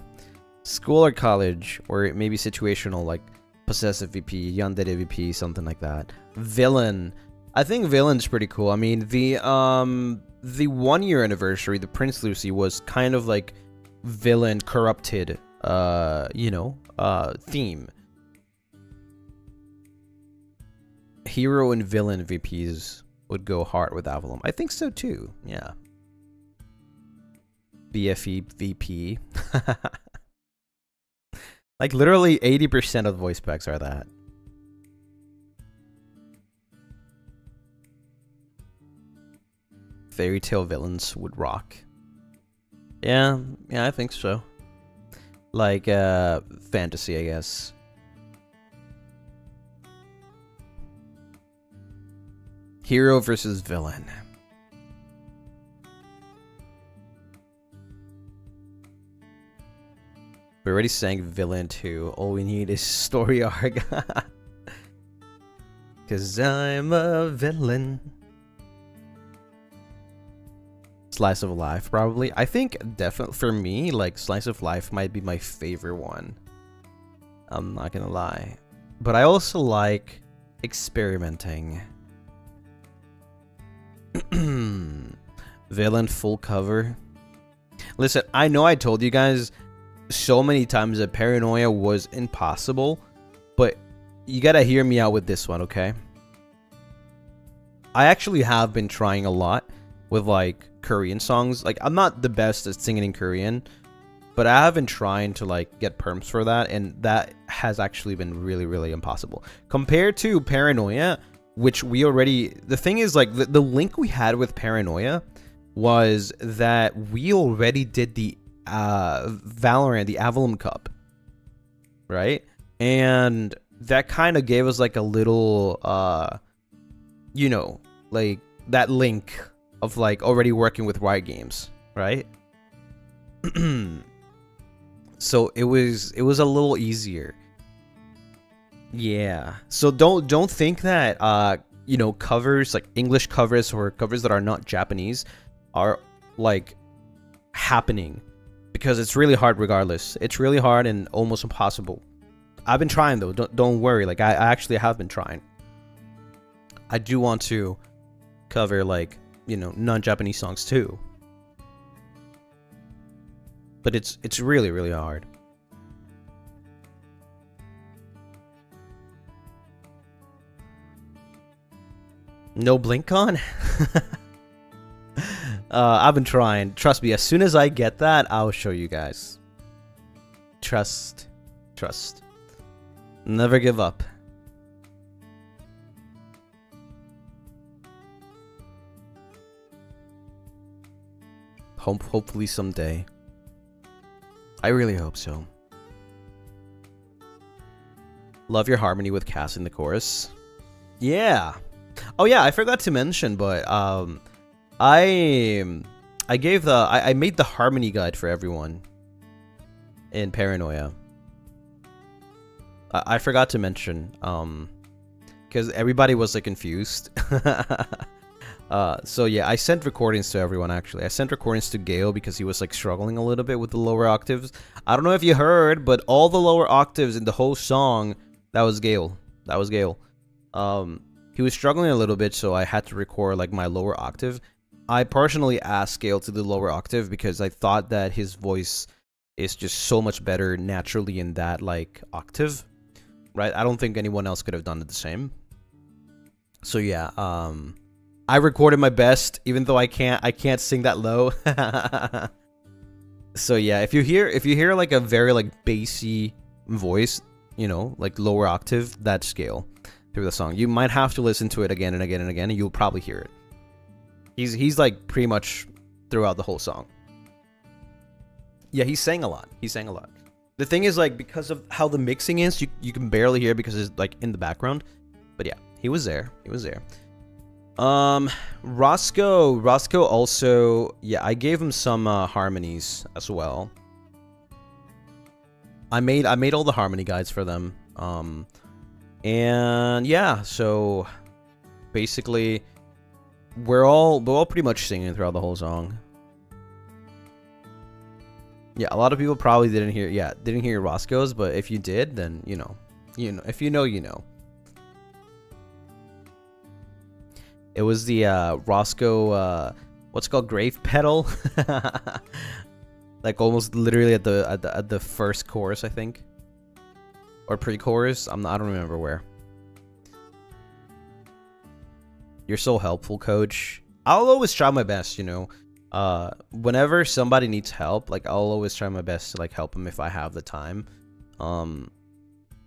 School or college, or maybe situational, like possessive VP, yandere VP, something like that. Villain. I think villain's pretty cool. I mean, the 1 year anniversary, the Prince Lucy was kind of like villain corrupted. You know, theme. Hero and villain VPs would go hard with Avallum. I think so too. Yeah. BFE VP. Like, literally 80% of the voice packs are that. Fairy tale villains would rock. Yeah, I think so. Like, fantasy, I guess. Hero versus villain. We already sang villain too. All we need is story arc. 'Cause I'm a villain. Slice of life, probably. I think definitely for me, like, slice of life might be my favorite one. I'm not gonna lie. But I also like experimenting. Villain full cover. Listen, I know I told you guys so many times that paranoia was impossible, but you gotta hear me out with this one, okay? I actually have been trying a lot with, like, Korean songs. Like, I'm not the best at singing in Korean, but I have been trying to, like, get perms for that, and that has actually been really, really impossible. Compared to Paranoia, which we already... The thing is, like, the link we had with Paranoia was that we already did the Valorant, the Avallum Cup, right? And that kind of gave us, like, a little, you know, like, that link of, like, already working with Riot Games, right? So it was a little easier. Yeah. So don't think that you know, covers, like English covers or covers that are not Japanese, are like happening, because it's really hard regardless. It's really hard and almost impossible. I've been trying though, don't worry, like I actually have been trying. I do want to cover, like, you know, non-Japanese songs too. But it's really, really hard. No blink on? I've been trying. Trust me, as soon as I get that, I'll show you guys. Trust. Never give up. Hopefully someday. I really hope so. Love your harmony with Cass in the chorus. Yeah. Oh yeah, I forgot to mention, but I made the harmony guide for everyone in Paranoia. I forgot to mention, because everybody was like confused. So yeah, I sent recordings to everyone. Actually, I sent recordings to Gale because he was like struggling a little bit with the lower octaves. I don't know if you heard, but all the lower octaves in the whole song, that was Gale. He was struggling a little bit, so I had to record like my lower octave. I personally asked Gale to do lower octave because I thought that his voice is just so much better naturally in that like octave, right? I don't think anyone else could have done it the same. So yeah, I recorded my best, even though I can't sing that low. So yeah, if you hear like a very like bassy voice, you know, like lower octave, that's Scale through the song. You might have to listen to it again and again and again, and you'll probably hear it. He's like pretty much throughout the whole song. Yeah, he sang a lot. The thing is, like, because of how the mixing is, you can barely hear because it's like in the background. But yeah, he was there. Roscoe also, yeah, I gave him some harmonies as well. I made all the harmony guides for them. And yeah, so basically we're all pretty much singing throughout the whole song. Yeah, a lot of people probably didn't hear Roscoe's, but if you did, then you know, if you know, you know. It was the Roscoe what's it called, grave pedal, like almost literally at the first chorus, I think, or pre-chorus. I don't remember where. You're so helpful, Coach. I'll always try my best, you know. Whenever somebody needs help, like I'll always try my best to like help them if I have the time.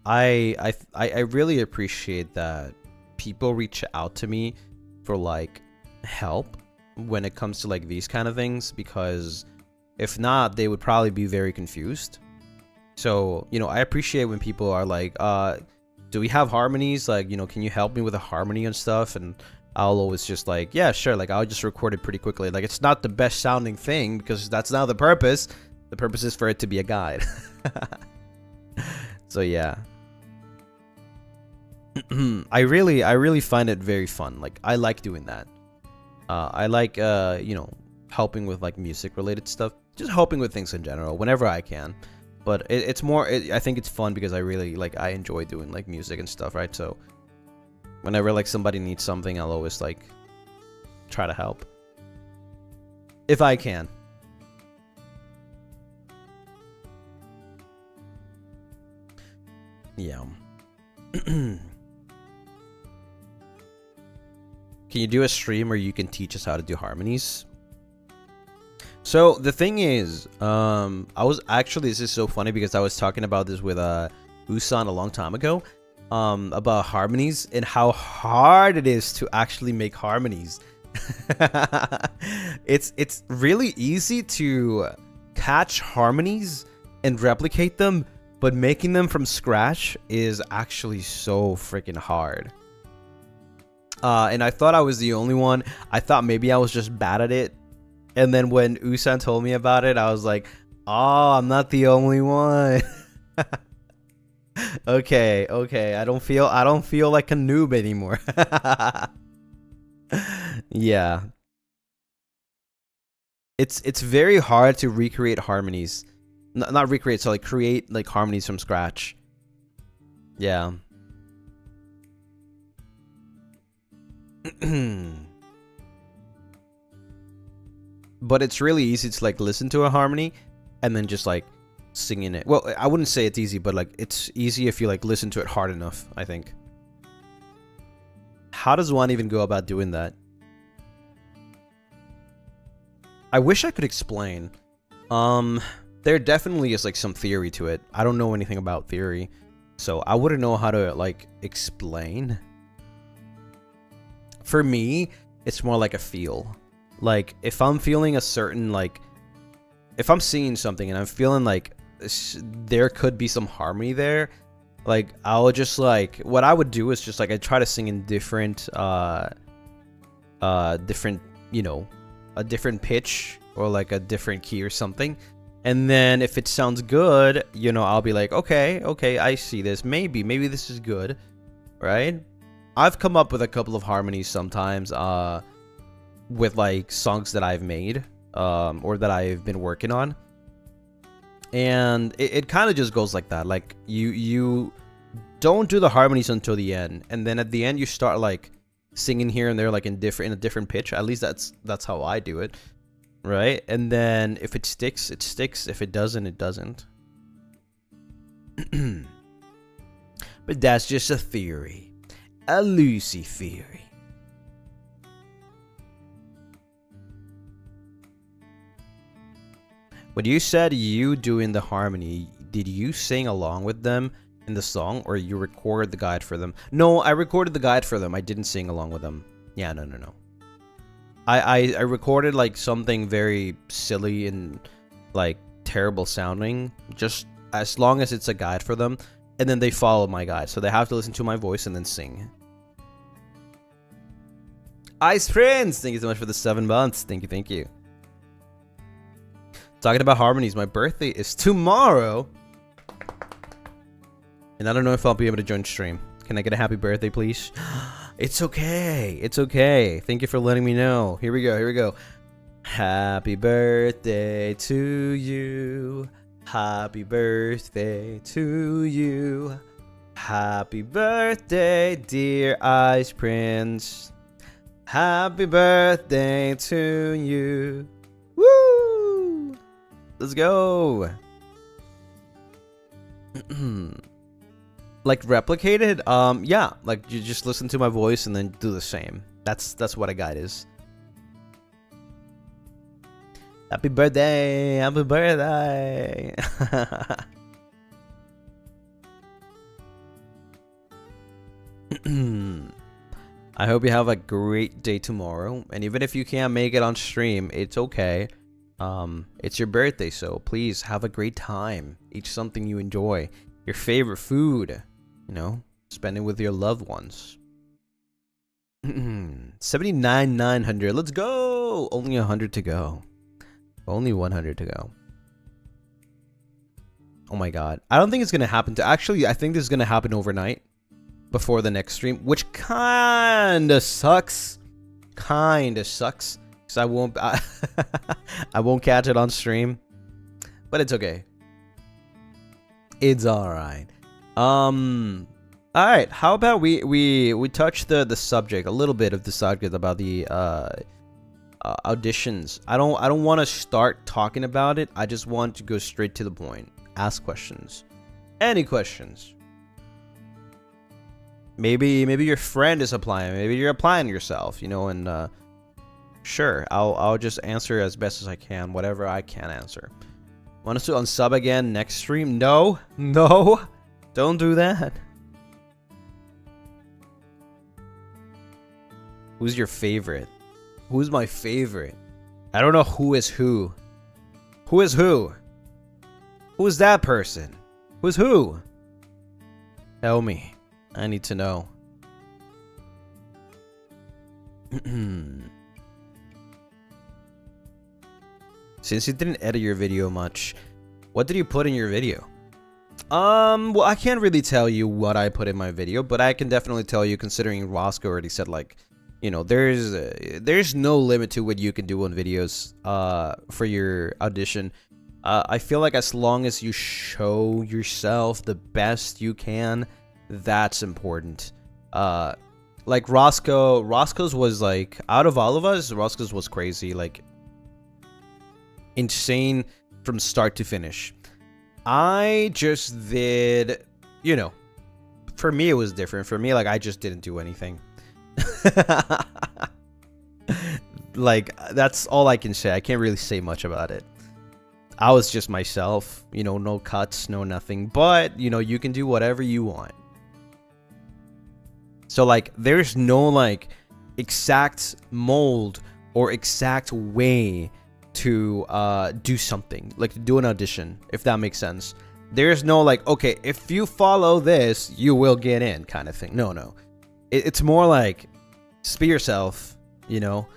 I really appreciate that people reach out to me for like help when it comes to like these kind of things, because if not, they would probably be very confused. So, you know, I appreciate when people are like, do we have harmonies? Like, you know, can you help me with a harmony and stuff? And I'll always just like, yeah, sure. Like, I'll just record it pretty quickly. Like, it's not the best sounding thing because that's not the purpose. The purpose is for it to be a guide. So yeah. I really find it very fun. Like, I like doing that. I like, you know, helping with like music related stuff, just helping with things in general whenever I can. But it's more, I think it's fun because I really like, I enjoy doing like music and stuff, right? So whenever like somebody needs something, I'll always like try to help if I can. Yeah. Can you do a stream where you can teach us how to do harmonies? So the thing is, I was actually, this is so funny because I was talking about this with Usan a long time ago, about harmonies and how hard it is to actually make harmonies. It's really easy to catch harmonies and replicate them, but making them from scratch is actually so freaking hard. And I thought I was the only one. I thought maybe I was just bad at it. And then when Usan told me about it, I was like, oh, I'm not the only one. Okay, okay. I don't feel like a noob anymore. Yeah. It's very hard to recreate harmonies. Not recreate, so like create like harmonies from scratch. Yeah. But it's really easy to like listen to a harmony and then just like singing it. Well, I wouldn't say it's easy, but like it's easy if you like listen to it hard enough, I think. How does one even go about doing that? I wish I could explain. There definitely is like some theory to it. I don't know anything about theory, so I wouldn't know how to like explain. For me, it's more like a feel. Like if I'm feeling a certain like, if I'm seeing something and I'm feeling like there could be some harmony there, like I'll just like, what I would do is just like I try to sing in different different, you know, a different pitch or like a different key or something. And then if it sounds good, you know, I'll be like, okay, I see this. Maybe this is good, right? I've come up with a couple of harmonies sometimes with like songs that I've made or that I've been working on. And it kind of just goes like that. Like you don't do the harmonies until the end. And then at the end you start like singing here and there like in a different pitch. At least that's how I do it. Right? And then if it sticks, it sticks. If it doesn't, it doesn't. But that's just a theory. A Lucy theory. When you said you doing the harmony, did you sing along with them in the song or you recorded the guide for them? No, I recorded the guide for them. I didn't sing along with them. Yeah, no. I recorded like something very silly and like terrible sounding, just as long as it's a guide for them, and then they follow my guide, so they have to listen to my voice and then sing. Ice Prince, thank you so much for the 7 months. Thank you. Talking about harmonies, my birthday is tomorrow, and I don't know if I'll be able to join stream. Can I get a happy birthday, please? It's okay. It's okay. Thank you for letting me know. Here we go. Happy birthday to you. Happy birthday to you. Happy birthday, dear Ice Prince. Happy birthday to you. Woo! Let's go. Like replicated? Yeah, like you just listen to my voice and then do the same. That's what a guide is. Happy birthday! Happy birthday! I hope you have a great day tomorrow, and even if you can't make it on stream, it's okay. It's your birthday, so please have a great time. Eat something you enjoy. Your favorite food. You know, spend it with your loved ones. 79,900. Let's go. Only 100 to go. Only 100 to go. Oh my god. I don't think it's gonna happen to. Actually, I think this is gonna happen overnight before the next stream, which kinda sucks. Because I won't. I won't catch it on stream, but it's okay. It's all right. All right. How about we touch the subject, a little bit of the subject about the auditions. I don't want to start talking about it. I just want to go straight to the point. Ask questions. Any questions? Maybe your friend is applying. Maybe you're applying yourself. You know, and sure, I'll just answer as best as I can, whatever I can answer. Want us to unsub again next stream? No. Don't do that. Who's your favorite? Who's my favorite? I don't know who is who. Who is who? Who is that person? Who's who? Tell me. I need to know. Since you didn't edit your video much, what did you put in your video? Well, I can't really tell you what I put in my video, but I can definitely tell you, considering Roscoe already said, like, you know, there's no limit to what you can do on videos for your audition. I feel like as long as you show yourself the best you can, that's important. Like Roscoe's was like, out of all of us, Roscoe's was crazy, like insane from start to finish. I just did, you know, for me it was different. For me, like, I just didn't do anything. Like, that's all I can say. I can't really say much about it. I was just myself, you know, no cuts, no nothing. But, you know, you can do whatever you want. So, like, there's no, like, exact mold or exact way to do something, like to do an audition, if that makes sense. There's no, like, okay, if you follow this, you will get in kind of thing. No. It's more like, just be yourself, you know,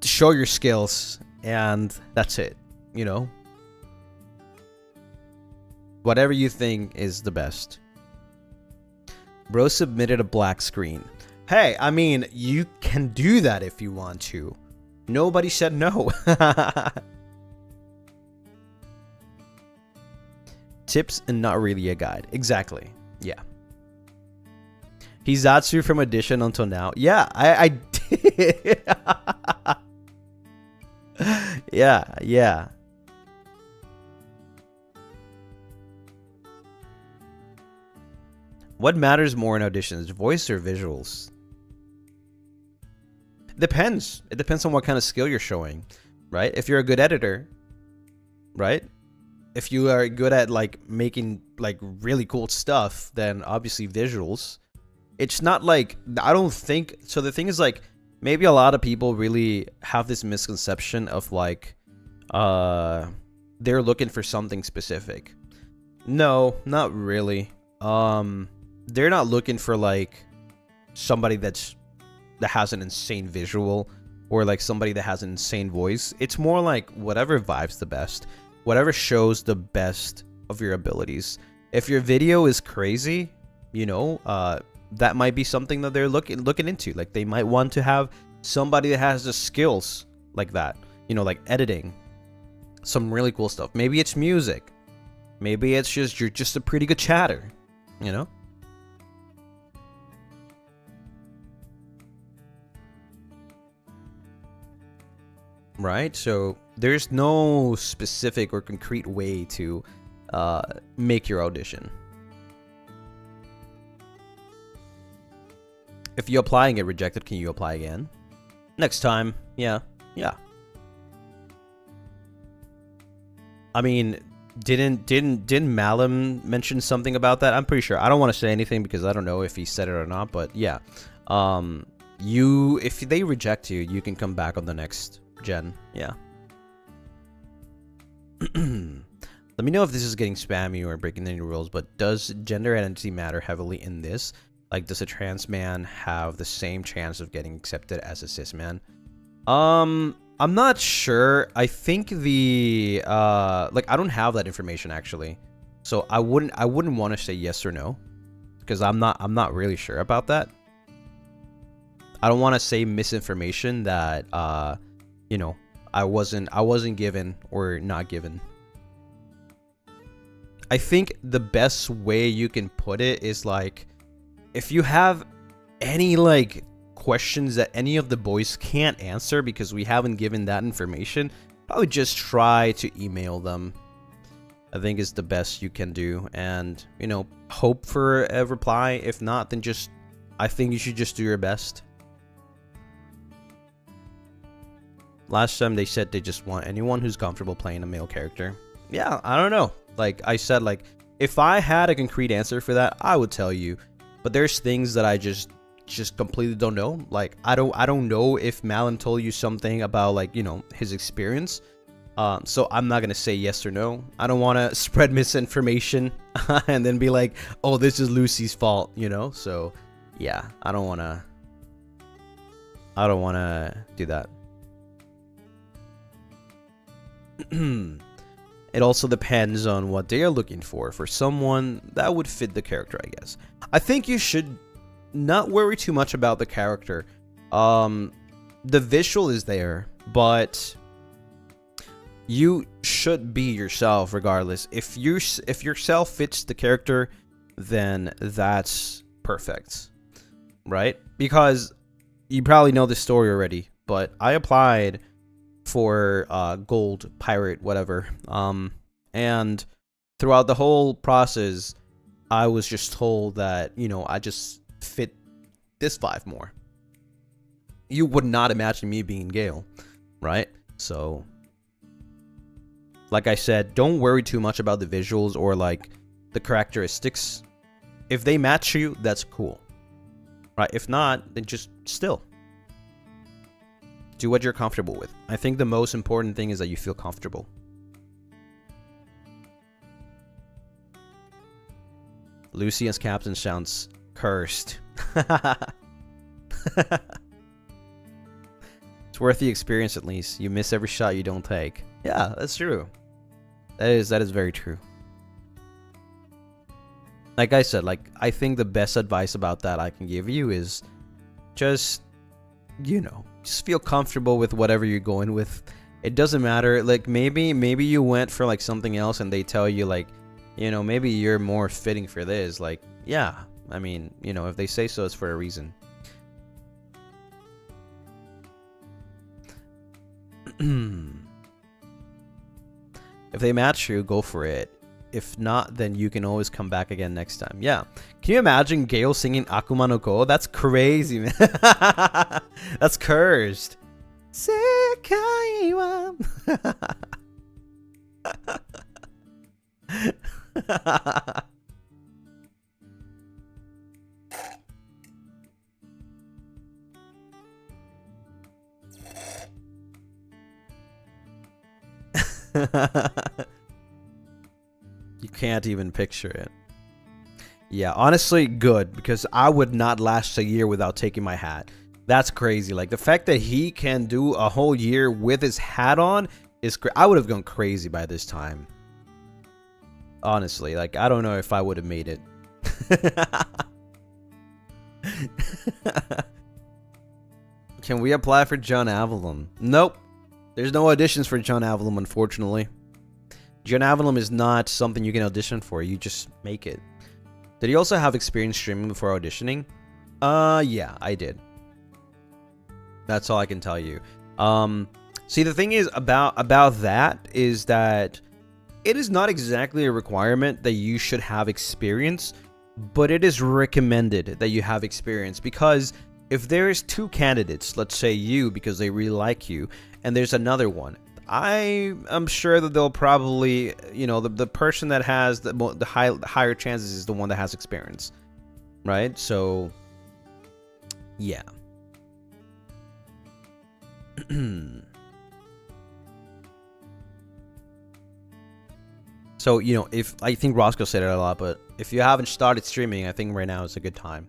show your skills, and that's it, you know. Whatever you think is the best. Bro submitted a black screen. Hey, I mean, you can do that if you want to. Nobody said no. Tips and not really a guide. Exactly. Yeah. Hizatsu from Audition until now. Yeah, I did. Yeah. What matters more in auditions, voice or visuals? Depends. It depends on what kind of skill you're showing, right? If you're a good editor, right? If you are good at, like, making, like, really cool stuff, then obviously visuals. It's not like, I don't think, so the thing is, like, maybe a lot of people really have this misconception of, like, they're looking for something specific. No, not really. They're not looking for, like, somebody that has an insane visual, or like somebody that has an insane voice. It's more like whatever vibes the best, whatever shows the best of your abilities. If your video is crazy, you know, that might be something that they're looking into. Like, they might want to have somebody that has the skills like that, you know, like editing, some really cool stuff. Maybe it's music, maybe it's just you're just a pretty good chatter, you know. Right? So there's no specific or concrete way to make your audition. If you apply and get rejected, can you apply again? Next time. Yeah. I mean, didn't Malum mention something about that? I'm pretty sure. I don't want to say anything because I don't know if he said it or not, but yeah. If they reject you, you can come back on the next gen. Yeah. Let me know if this is getting spammy or breaking any rules, but does gender identity matter heavily in this? Like, does a trans man have the same chance of getting accepted as a cis man? I'm not sure. I think the like, I don't have that information actually, so I wouldn't want to say yes or no, because I'm not really sure about that. I don't want to say misinformation that you know, I wasn't given or not given. I think the best way you can put it is, like, if you have any, like, questions that any of the boys can't answer because we haven't given that information, probably just try to email them. I think is the best you can do, and, you know, hope for a reply. If not, then I think you should just do your best. Last time they said they just want anyone who's comfortable playing a male character. Yeah, I don't know. Like I said, like, if I had a concrete answer for that, I would tell you. But there's things that I just completely don't know. Like, I don't know if Malin told you something about, like, you know, his experience. So I'm not gonna say yes or no. I don't want to spread misinformation and then be like, oh, this is Lucy's fault, you know. So yeah, I don't wanna do that. it also depends on what they are looking for someone that would fit the character, I guess. I think you should not worry too much about the character. The visual is there, but you should be yourself regardless. If yourself fits the character, then that's perfect, right? Because you probably know the story already, but I applied for gold, pirate, whatever, and throughout the whole process I was just told that, you know, I just fit this 5 more. You would not imagine me being Gale, right? So like I said, don't worry too much about the visuals or like the characteristics. If they match you, that's cool, right? If not, then just still do what you're comfortable with. I think the most important thing is that you feel comfortable. Lucien's captain sounds cursed. It's worth the experience at least. You miss every shot you don't take. Yeah, that's true. That is very true. Like I said, like I think the best advice about that I can give you is just, you know, just feel comfortable with whatever you're going with. It doesn't matter. Like maybe you went for like something else and they tell you like, you know, maybe you're more fitting for this. Like, yeah, I mean, you know, if they say so, it's for a reason. If they match you, go for it. If not, then you can always come back again next time. Yeah. Can you imagine Gale singing Akuma no Ko? That's crazy, man. That's cursed. Sekai wa... You can't even picture it. Yeah, honestly, good, because I would not last a year without taking my hat. That's crazy. Like the fact that he can do a whole year with his hat on is I would have gone crazy by this time. Honestly, like I don't know if I would have made it. Can we apply for John Avallum? Nope. There's no auditions for John Avallum, unfortunately. John Avallum is not something you can audition for. You just make it. Did you also have experience streaming before auditioning? Yeah, I did. That's all I can tell you. See, the thing is about that is that it is not exactly a requirement that you should have experience, but it is recommended that you have experience, because if there's 2 candidates, let's say you, because they really like you, and there's another one, I am sure that they'll probably, you know, the person that has the higher chances is the one that has experience, right? So, yeah. So, you know, if I think Roscoe said it a lot, but if you haven't started streaming, I think right now is a good time.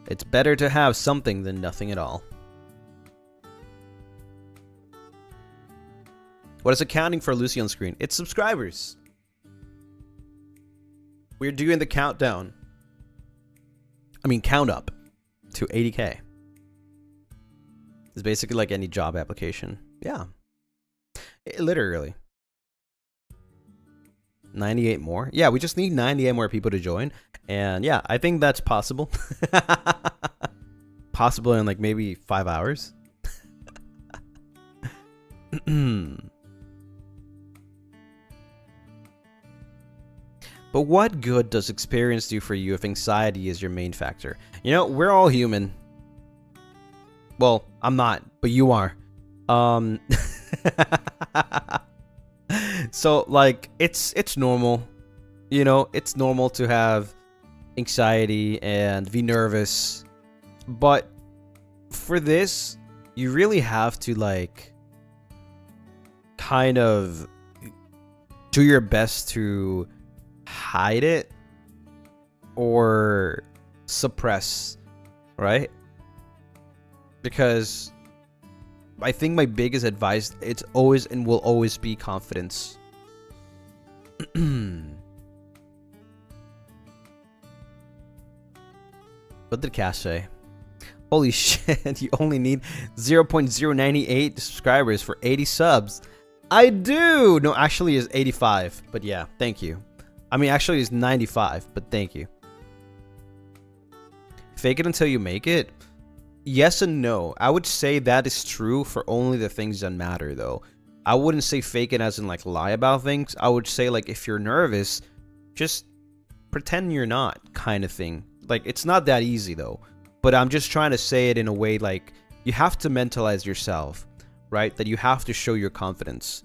It's better to have something than nothing at all. What is accounting for Lucy on screen? It's subscribers. We're doing the countdown. I mean, count up to 80K. It's basically like any job application. Yeah. Literally. 98 more? Yeah, we just need 98 more people to join. And yeah, I think that's possible. Possible in like maybe 5 hours. But what good does experience do for you if anxiety is your main factor? You know, we're all human. Well, I'm not, but you are. So like it's normal. You know, it's normal to have anxiety and be nervous. But for this, you really have to like kind of do your best to hide it or suppress, right? Because I think my biggest advice, it's always and will always be confidence. What did Cass say? Holy shit, you only need 0.098 subscribers for 80 subs. I do! No, actually it's 85, but yeah, thank you. I mean, actually it's 95, but thank you. Fake it until you make it? Yes and no. I would say that is true for only the things that matter, though. I wouldn't say fake it as in, like, lie about things. I would say, like, if you're nervous, just pretend you're not, kind of thing. Like, it's not that easy, though. But I'm just trying to say it in a way, like, you have to mentalize yourself, right? That you have to show your confidence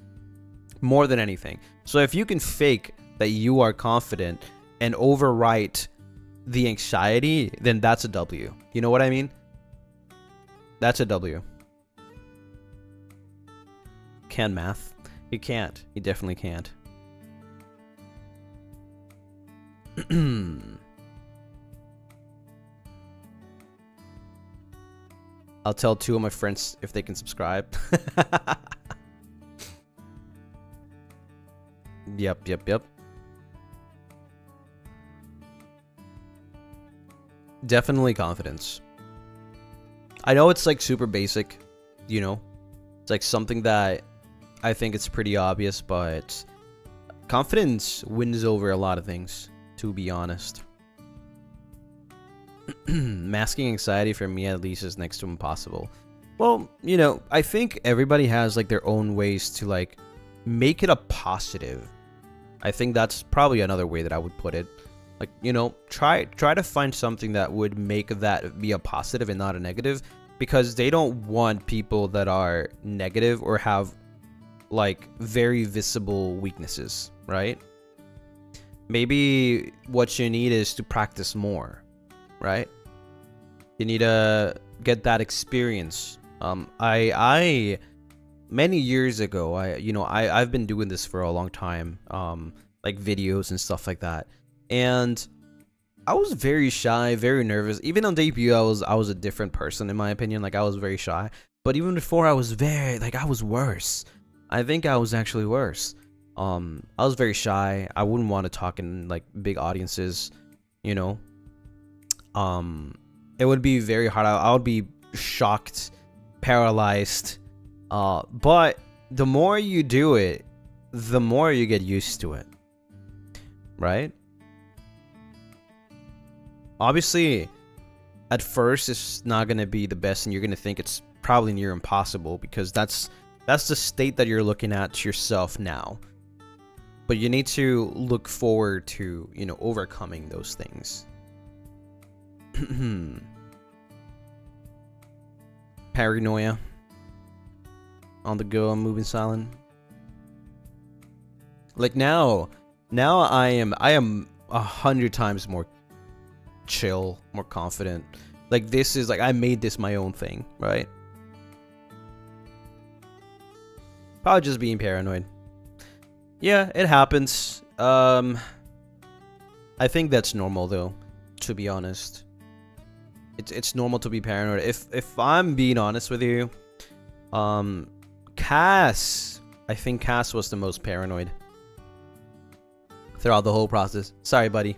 more than anything. So if you can fake that you are confident and overwrite the anxiety, then that's a W. You know what I mean? That's a W. Can math? He can't. He definitely can't. I'll tell 2 of my friends if they can subscribe. Yep. Definitely confidence. I know it's like super basic, you know? It's like something that I think it's pretty obvious, but confidence wins over a lot of things, to be honest. Masking anxiety for me at least is next to impossible. Well, you know, I think everybody has like their own ways to like make it a positive. I think that's probably another way that I would put it. Like, you know, try to find something that would make that be a positive and not a negative, because they don't want people that are negative or have like very visible weaknesses, right? Maybe what you need is to practice more, right? You need to get that experience. I many years ago, I've been doing this for a long time, like videos and stuff like that. And I was very shy, very nervous. Even on debut, I was a different person in my opinion. Like I was very shy. But even before, I was worse. I think I was actually worse. I was very shy. I wouldn't want to talk in like big audiences, you know. It would be very hard. I would be shocked, paralyzed. But the more you do it, the more you get used to it, right? Obviously, at first it's not gonna be the best, and you're gonna think it's probably near impossible, because that's the state that you're looking at yourself now. But you need to look forward to, you know, overcoming those things. Paranoia. On the go, I'm moving silent. Like now I am 100 times more chill, more confident. Like this is like, I made this my own thing, right? Probably just being paranoid. Yeah, it happens. I think that's normal though, to be honest. It's normal to be paranoid. If I'm being honest with you, Cass, I think Cass was the most paranoid throughout the whole process. Sorry, buddy,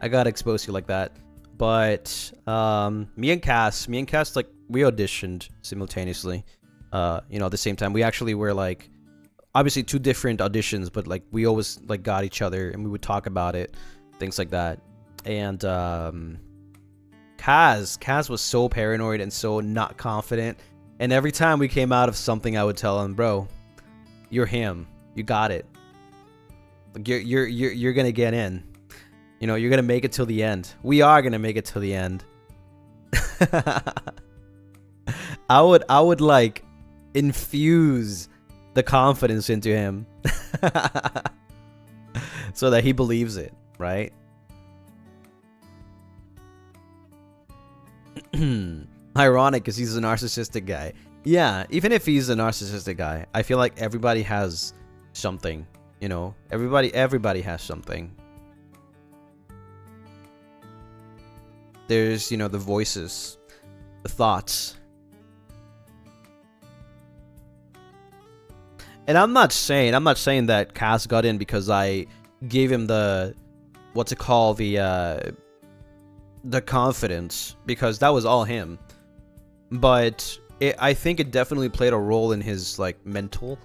I gotta expose you like that. But me and Cass, like, we auditioned simultaneously. You know, at the same time. We actually were like, obviously 2 different auditions, but like we always like got each other and we would talk about it, things like that. And Kaz was so paranoid and so not confident. And every time we came out of something, I would tell him, bro, you're him. You got it. Like you're gonna get in. You know, you're gonna make it till the end. We are gonna make it till the end. I would like infuse the confidence into him so that he believes it, right? Ironic, because he's a narcissistic guy. Yeah, even if he's a narcissistic guy, I feel like everybody has something, you know? Everybody has something. There's, you know, the voices, the thoughts. And I'm not saying that Cass got in because I gave him the, what's it called, the confidence, because that was all him. But I think it definitely played a role in his like mental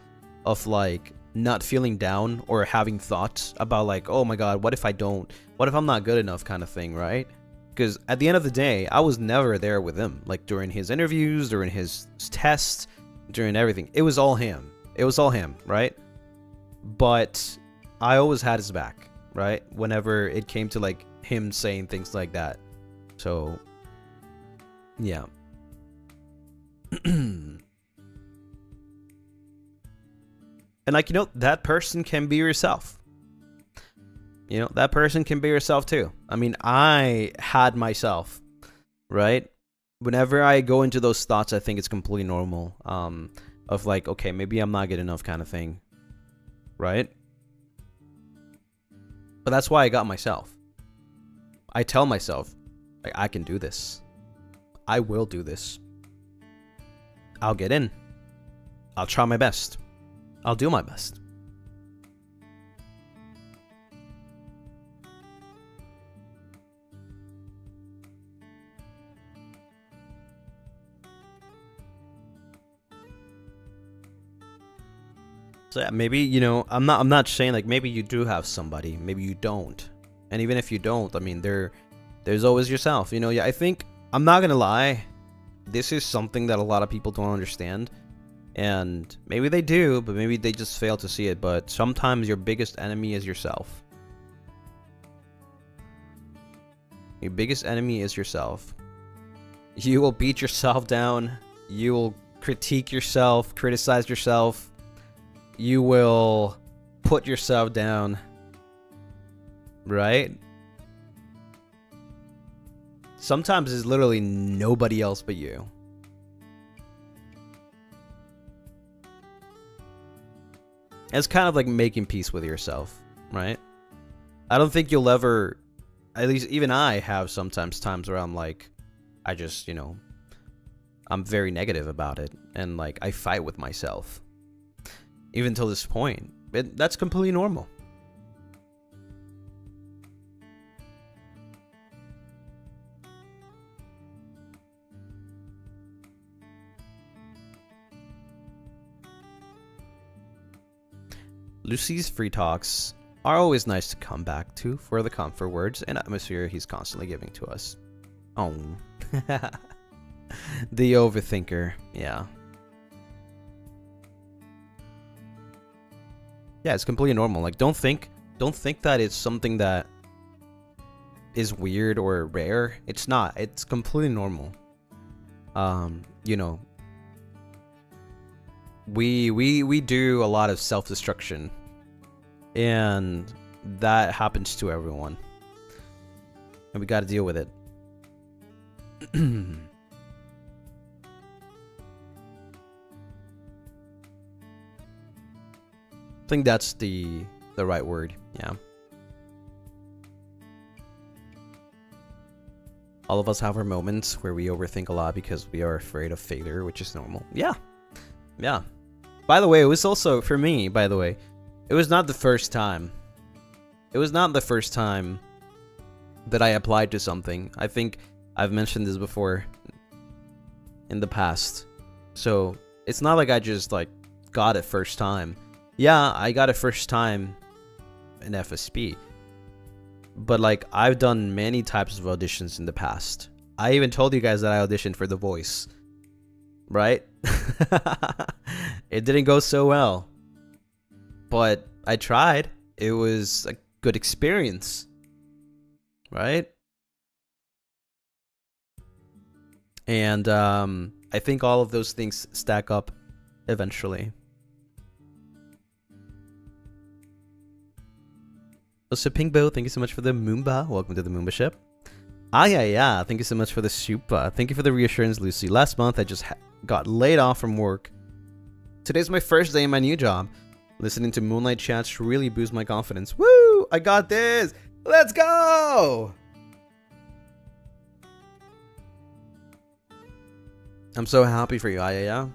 of like not feeling down or having thoughts about like, oh my god, what if I'm not good enough kind of thing, right? Because at the end of the day, I was never there with him, like during his interviews, during his tests, during everything. It was all him. It was all him, right? But I always had his back, right? Whenever it came to like him saying things like that. So, yeah. And like, you know, that person can be yourself. You know, that person can be yourself too. I mean, I had myself, right? Whenever I go into those thoughts, I think it's completely normal. Of like, okay, maybe I'm not good enough kind of thing, right? But that's why I got myself. I tell myself, like, I can do this. I will do this. I'll get in. I'll try my best. I'll do my best. So yeah, maybe, you know, I'm not saying like maybe you do have somebody, maybe you don't. And even if you don't, I mean, there's always yourself, you know. Yeah, I think, I'm not gonna lie, this is something that a lot of people don't understand. And maybe they do, but maybe they just fail to see it. But sometimes your biggest enemy is yourself. Your biggest enemy is yourself. You will beat yourself down. You will critique yourself, criticize yourself. You will put yourself down. Right? Sometimes it's literally nobody else but you. It's kind of like making peace with yourself, right? I don't think you'll ever, at least even I have sometimes times where I'm like, I just, you know, I'm very negative about it. And like, I fight with myself. Even till this point. That's completely normal. Lucy's free talks are always nice to come back to for the comfort words and atmosphere he's constantly giving to us. Oh. The overthinker. Yeah. Yeah, it's completely normal. Like, don't think that it's something that is weird or rare. It's not. It's completely normal. You know, we do a lot of self-destruction, and that happens to everyone, and we got to deal with it. I think that's the right word. Yeah. All of us have our moments where we overthink a lot because we are afraid of failure, which is normal. Yeah. Yeah. By the way, it was also, for me, by the way, it was not the first time. It was not the first time that I applied to something. I think I've mentioned this before in the past. So, it's not like I just, like, got it first time. Yeah, I got it first time in FSP. But, like, I've done many types of auditions in the past. I even told you guys that I auditioned for The Voice. Right? It didn't go so well. But I tried. It was a good experience. Right? And I think all of those things stack up eventually. So Pingbo, thank you so much for the Moomba. Welcome to the Moomba ship. Yeah. Thank you so much for the Supa. Thank you for the reassurance, Lucy. Last month, I just got laid off from work. Today's my first day in my new job. Listening to Moonlight Chats really boosts my confidence. Woo! I got this! Let's go! I'm so happy for you, yeah.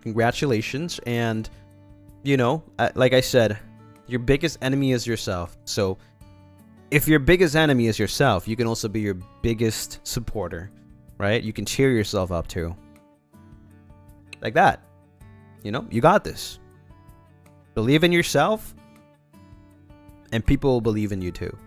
Congratulations. And, you know, like I said, Your biggest enemy is yourself. So if your biggest enemy is yourself, you can also be your biggest supporter, right? You can cheer yourself up too. Like that. You know, you got this. Believe in yourself, and people will believe in you too.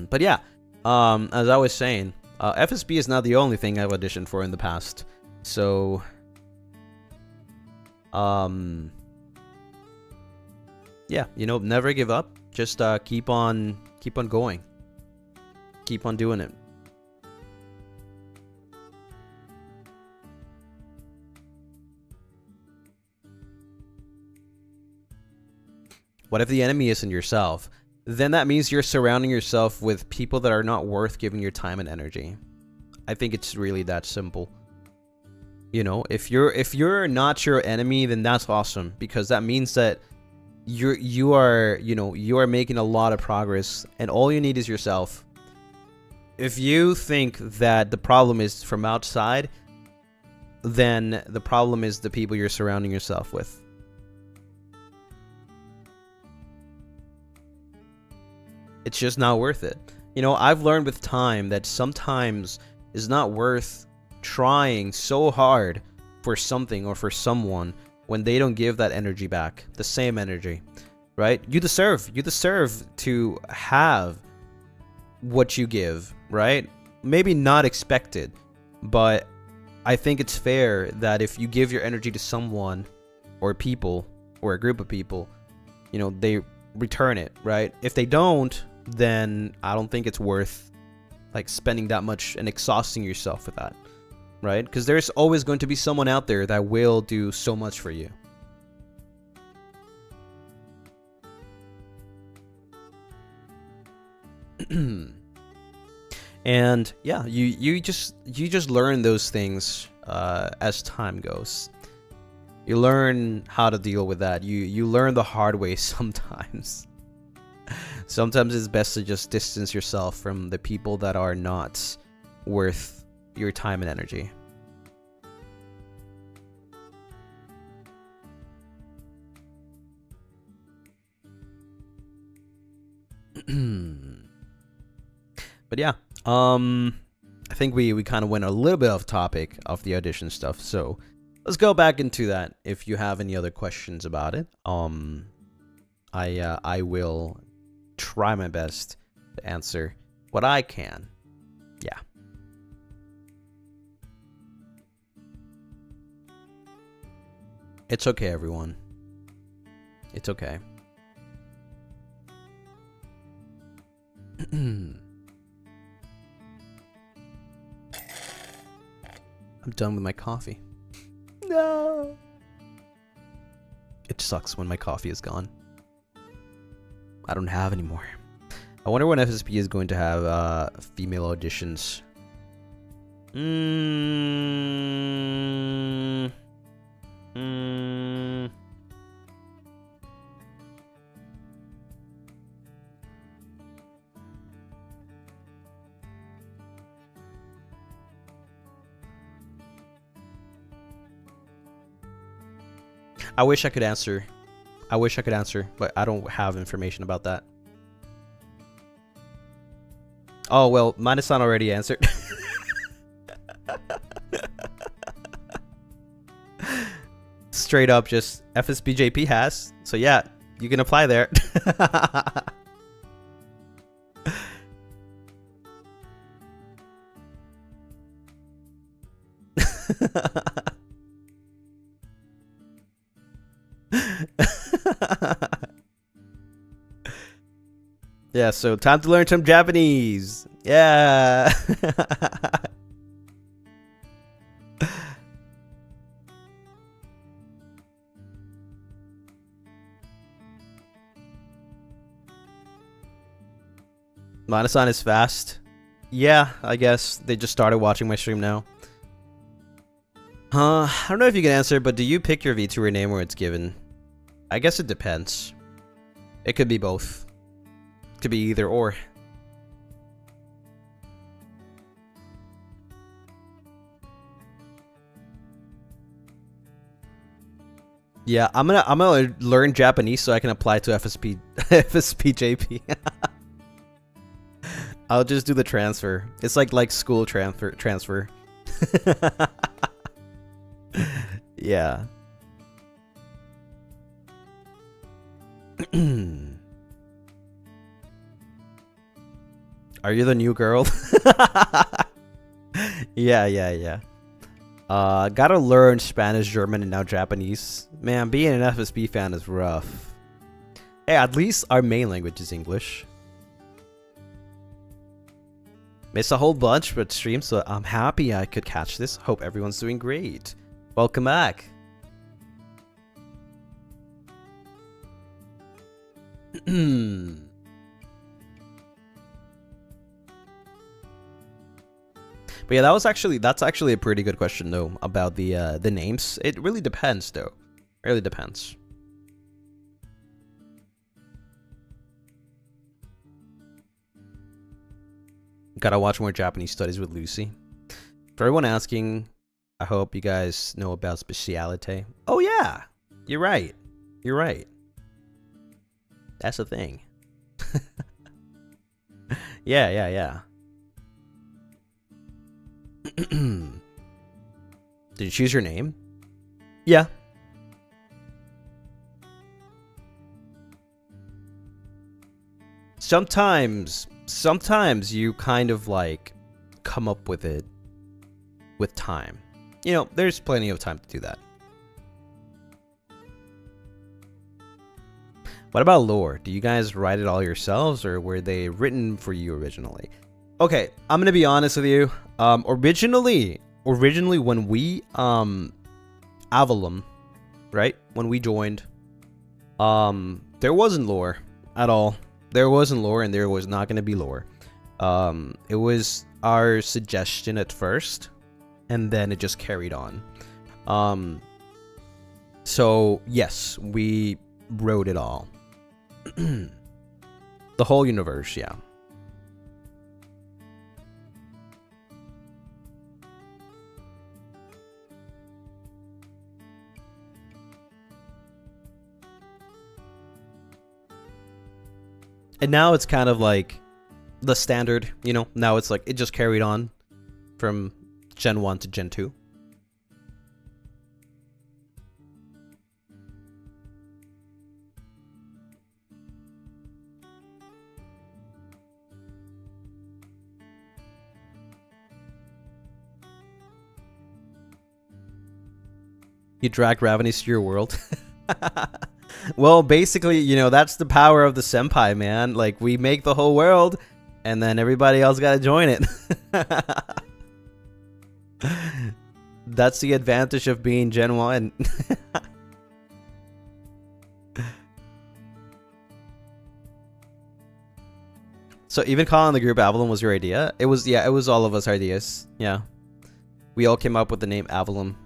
But yeah, as I was saying, FSB is not the only thing I've auditioned for in the past. So, yeah, you know, never give up. Just keep on going. Keep on doing it. What if the enemy isn't yourself? Then that means you're surrounding yourself with people that are not worth giving your time and energy. I think it's really that simple. You know, if you're not your enemy, then that's awesome, because that means that you are making a lot of progress, and all you need is yourself. If you think that the problem is from outside, then the problem is the people you're surrounding yourself with. It's just not worth it. You know, I've learned with time that sometimes it's not worth trying so hard for something or for someone when they don't give that energy back, the same energy, right? You deserve to have what you give, right? Maybe not expected, but I think it's fair that if you give your energy to someone or people or a group of people, you know, they return it, right? If they don't, then I don't think it's worth like spending that much and exhausting yourself with that, right? Because there's always going to be someone out there that will do so much for you. And yeah, you just learn those things as time goes. You learn how to deal with that. You learn the hard way sometimes. Sometimes it's best to just distance yourself from the people that are not worth your time and energy. But yeah, I think we kind of went a little bit off topic of the audition stuff, so let's go back into that. If you have any other questions about it, I will try my best to answer what I can. Yeah. It's okay, everyone. It's okay. I'm done with my coffee. No. It sucks when my coffee is gone. I don't have any more. I wonder when FSP is going to have female auditions. I wish I could answer. But I don't have information about that. Oh, well, Manasan already answered. Straight up, just FSBJP has. So yeah, you can apply there. Yeah, so time to learn some Japanese. Yeah. Manasan is fast. Yeah, I guess they just started watching my stream now. I don't know if you can answer, but do you pick your VTuber name where it's given? I guess it depends. It could be both. Could be either or. Yeah, I'm gonna learn Japanese so I can apply to FSPJP. I'll just do the transfer. It's like school transfer. Yeah. Are you the new girl? Yeah. Gotta learn Spanish, German, and now Japanese. Man, being an FSP fan is rough. Hey, at least our main language is English. Missed a whole bunch but streams, so I'm happy I could catch this. Hope everyone's doing great. Welcome back. But yeah, that's actually a pretty good question though about the names. It really depends though. It really depends. Gotta watch more Japanese studies with Lucy. For everyone asking, I hope you guys know about specialite. Oh yeah, you're right. You're right. That's the thing. Yeah. Did you choose your name? Yeah. Sometimes you kind of like come up with it with time. You know, there's plenty of time to do that. What about lore? Do you guys write it all yourselves or were they written for you originally? Okay, I'm gonna be honest with you. Originally when we Avallum, right? When we joined, there wasn't lore at all. There wasn't lore, and there was not gonna be lore. It was our suggestion at first, and then it just carried on. So yes, we wrote it all. The whole universe, yeah. And now it's kind of like the standard, you know, now it's like it just carried on from Gen 1 to Gen 2. You drag Ravenous to your world. Well, basically, you know, that's the power of the senpai, man. Like, we make the whole world, and then everybody else gotta join it. That's the advantage of being Gen 1. So even calling the group Avallum was your idea? It was, yeah, it was all of us ideas. Yeah. We all came up with the name Avallum.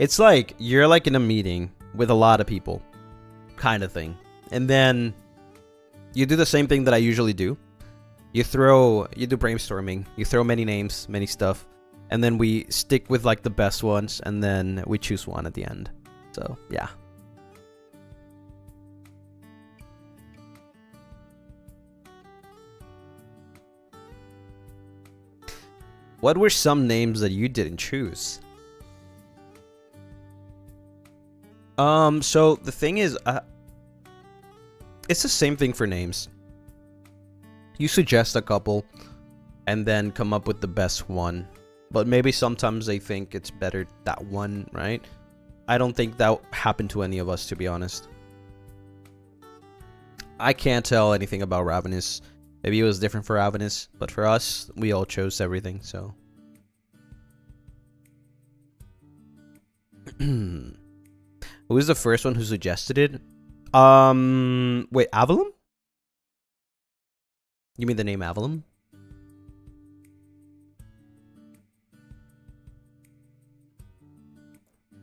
It's like you're like in a meeting with a lot of people, kind of thing. And then you do the same thing that I usually do. You do brainstorming. You throw many names, many stuff. And then we stick with like the best ones. And then we choose one at the end. So, yeah. What were some names that you didn't choose? So the thing is, it's the same thing for names. You suggest a couple, and then come up with the best one. But maybe sometimes they think it's better that one, right? I don't think that happened to any of us, to be honest. I can't tell anything about Ravenous. Maybe it was different for Ravenous, but for us, we all chose everything, so. Who was the first one who suggested it? Wait, Avallum? You mean the name Avallum?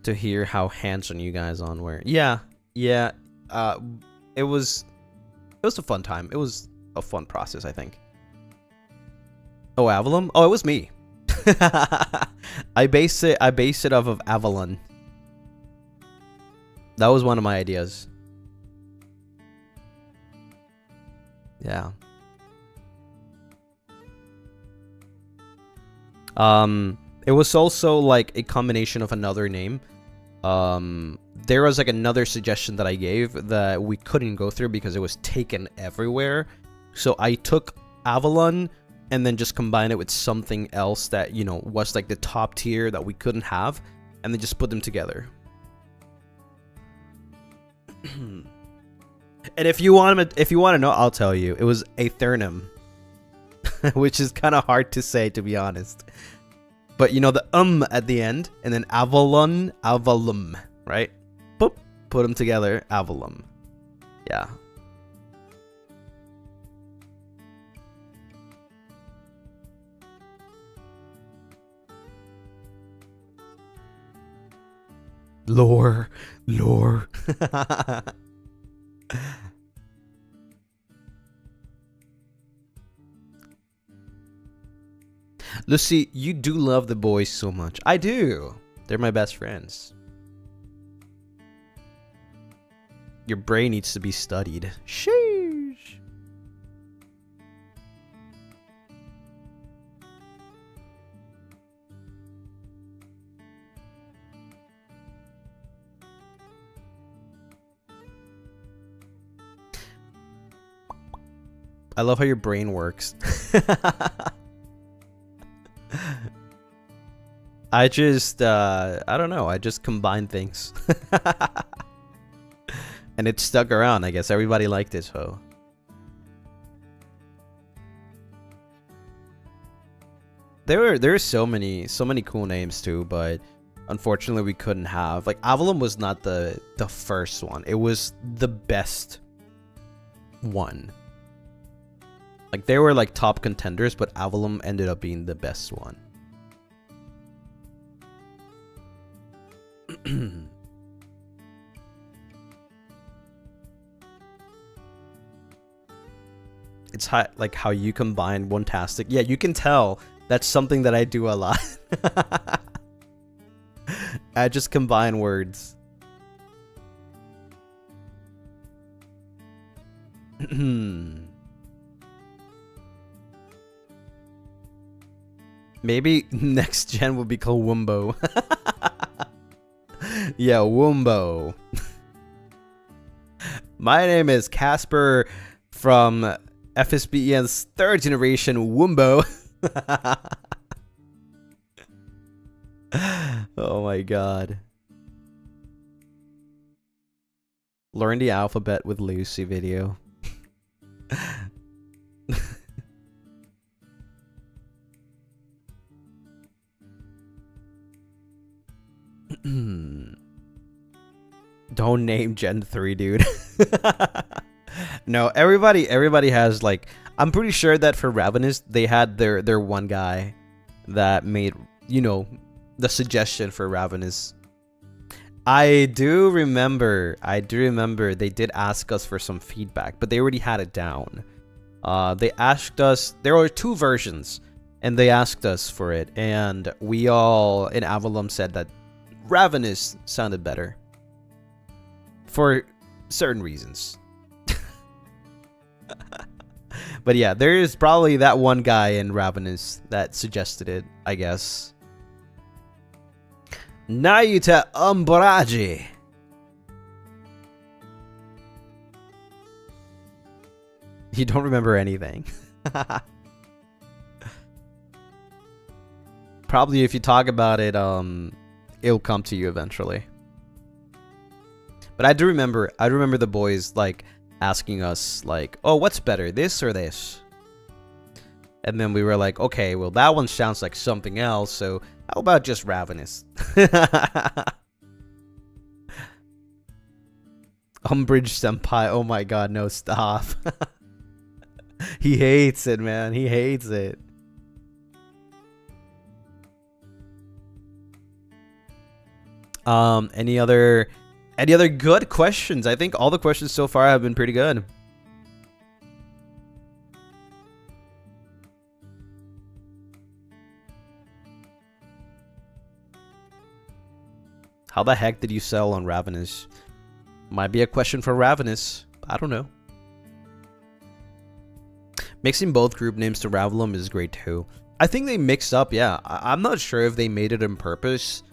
To hear how hands-on you guys on were. Yeah. It was a fun time. It was a fun process, I think. Oh, Avallum? Oh, it was me. I base it off of Avallum. That was one of my ideas. Yeah. It was also like a combination of another name. There was like another suggestion that I gave that we couldn't go through because it was taken everywhere. So I took Avallum and then just combined it with something else that, you know, was like the top tier that we couldn't have, and then just put them together. And if you want to know, I'll tell you. It was Aethernum, which is kind of hard to say, to be honest. But you know the at the end, and then Avallum, right? Boop, put them together, Avallum. Yeah. Lore. Lucy, you do love the boys so much. I do. They're my best friends. Your brain needs to be studied. Sheesh. I love how your brain works. I just, I don't know. I just combine things. And it stuck around. I guess everybody liked it, so. There are so many cool names too, but unfortunately we couldn't have. Like Avallum was not the first one. It was the best one. Like they were like top contenders, but Avallum ended up being the best one. It's like how you combine one-tastic. Yeah, you can tell that's something that I do a lot. I just combine words. Maybe next gen will be called Wumbo. Yeah, Wumbo. My name is Casper from FSBEN's 3rd generation Wumbo. Oh my god. Learn the alphabet with Lucy video. Don't name Gen 3, dude. No, everybody has like, I'm pretty sure that for Ravenous they had their one guy that made, you know, the suggestion for Ravenous. I do remember they did ask us for some feedback, but they already had it down. They asked us, there were 2 versions, and they asked us for it, and we all in Avallum said that Ravenous sounded better for certain reasons. But yeah, there is probably that one guy in Ravenous that suggested it, I guess. Naita Umbraji. You don't remember anything. Probably if you talk about it, it'll come to you eventually. But I do remember the boys like asking us like, oh, what's better, this or this? And then we were like, okay, well that one sounds like something else, so how about just Ravenous? Umbridge Senpai, oh my god, no, stop. He hates it, man, he hates it. Any other good questions? I think all the questions so far have been pretty good. How the heck did you sell on Ravenous? Might be a question for Ravenous. I don't know. Mixing both group names to Avallum is great too. I think they mixed up, yeah. I'm not sure if they made it on purpose.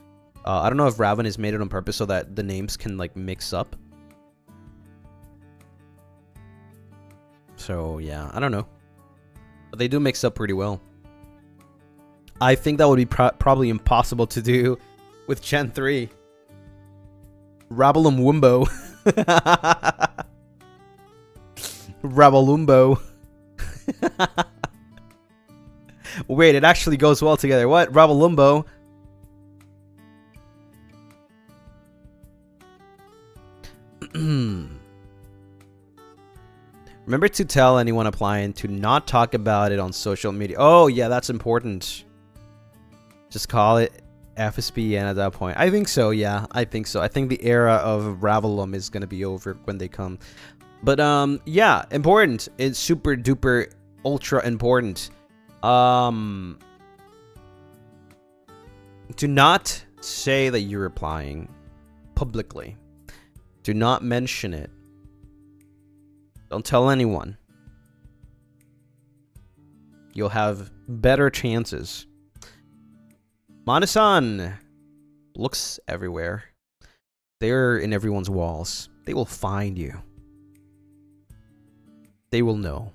I don't know if Ravenous made it on purpose so that the names can like mix up. So yeah, I don't know. But they do mix up pretty well. I think that would be probably impossible to do with Gen 3. Avallum Wumbo. Ravallumbo. Wait, it actually goes well together. What? Ravallumbo. Remember to tell anyone applying to not talk about it on social media. Oh, yeah, that's important. Just call it FSPN at that point. I think so, yeah. I think so. I think the era of Avallum is going to be over when they come. But, yeah, important. It's super duper ultra important. Do not say that you're applying publicly. Do not mention it. Don't tell anyone. You'll have better chances. Manasan looks everywhere. They're in everyone's walls. They will find you. They will know.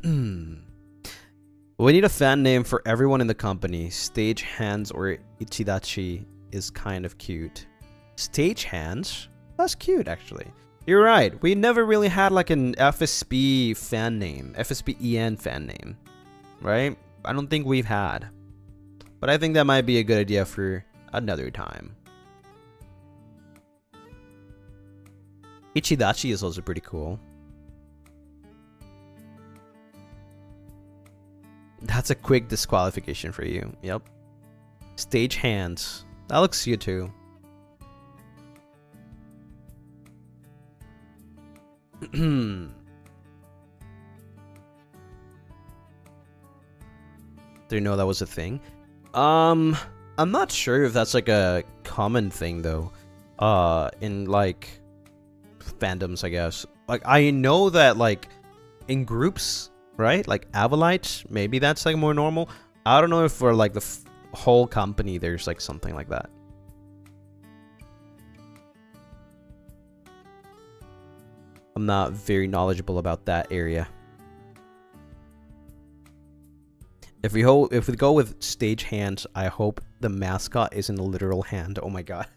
We need a fan name for everyone in the company. Stagehands or Ichidachi is kind of cute. Stagehands? That's cute, actually. You're right. We never really had like an FSP fan name. FSPEN fan name. Right? I don't think we've had. But I think that might be a good idea for another time. Ichidachi is also pretty cool. That's a quick disqualification for you. Yep. Stagehands. That looks cute too. Didn't know that was a thing. I'm not sure if that's like a common thing though. In like fandoms, I guess. Like I know that like in groups, right? Like Avalites, maybe that's like more normal. I don't know if for like the whole company there's like something like that. I'm not very knowledgeable about that area. If we go with Stagehands, I hope the mascot isn't a literal hand. Oh my god.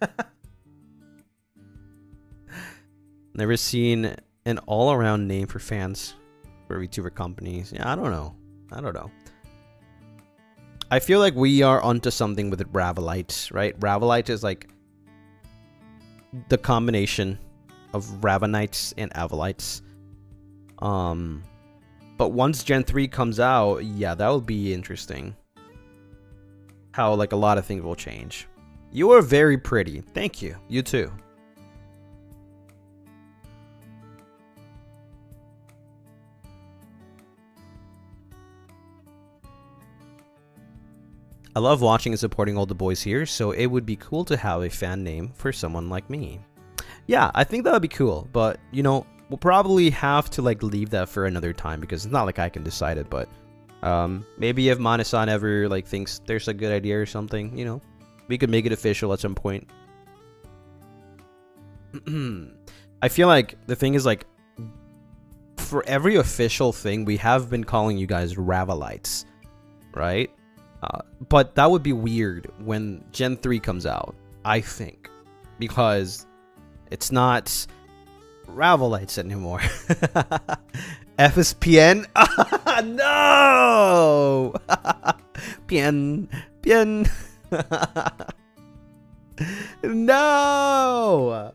Never seen an all-around name for fans for VTuber companies. Yeah, I don't know. I feel like we are onto something with Ravalites, right? Ravalite is like the combination of Ravanites and Avalites. But once Gen 3 comes out, yeah, that will be interesting. How like a lot of things will change. You are very pretty. Thank you. You too. I love watching and supporting all the boys here, so it would be cool to have a fan name for someone like me. Yeah, I think that would be cool, but, you know, we'll probably have to, like, leave that for another time, because it's not like I can decide it, but, maybe if Mana-san ever, like, thinks there's a good idea or something, you know, we could make it official at some point. I feel like the thing is, like, for every official thing, we have been calling you guys Ravalites, right? But that would be weird when Gen 3 comes out, I think, because it's not Ravalites anymore. FSPN? No! Pien. No!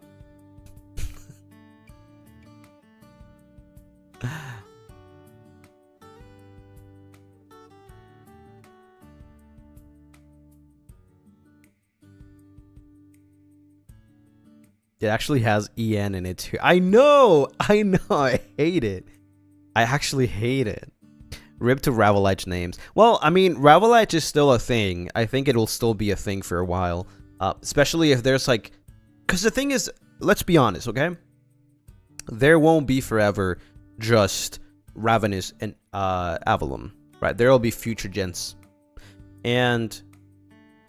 It actually has EN in it too. I know! I hate it. I actually hate it. Rip to Ravelites names. Well, I mean, Ravelites is still a thing. I think it'll still be a thing for a while. Especially if there's like... Because the thing is, let's be honest, okay? There won't be forever just Ravenous and Avallum, right? There will be future gens. And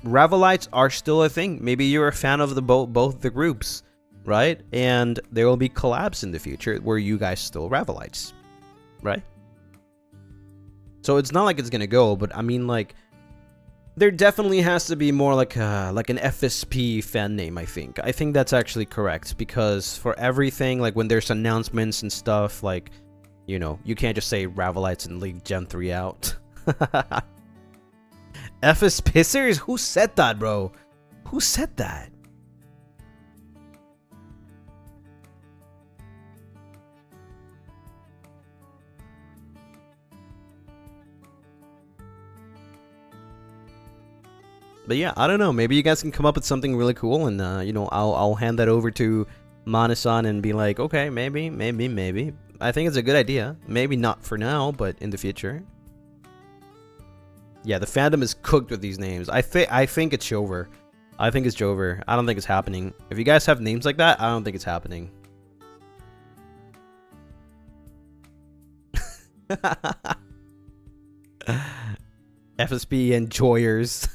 Ravelites are still a thing. Maybe you're a fan of the both the groups, right? And there will be collabs in the future where you guys still Ravelites, right? So it's not like it's gonna go, but I mean, like, there definitely has to be more like an FSP fan name. I think that's actually correct, because for everything, like when there's announcements and stuff, like, you know, you can't just say Ravelites and leave Gen 3 out. FSP? Serious? Who said that, bro? Who said that? But yeah, I don't know. Maybe you guys can come up with something really cool, and you know, I'll hand that over to Mana-san and be like, okay, maybe. I think it's a good idea. Maybe not for now, but in the future. Yeah, the fandom is cooked with these names. I think it's over. I think it's over. I don't think it's happening. If you guys have names like that, I don't think it's happening. FSP enjoyers.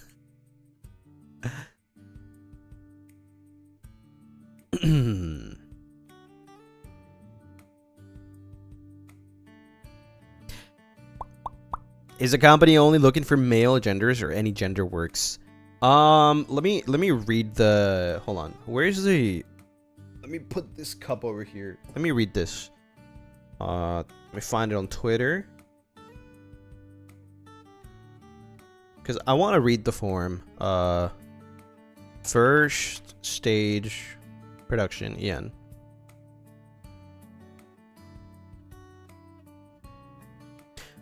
Is a company only looking for male genders, or any gender works? Let me read the, hold on. Where's the, let me put this cup over here. Let me read this. Let me find it on Twitter. Cuz I want to read the form. First stage production, EN.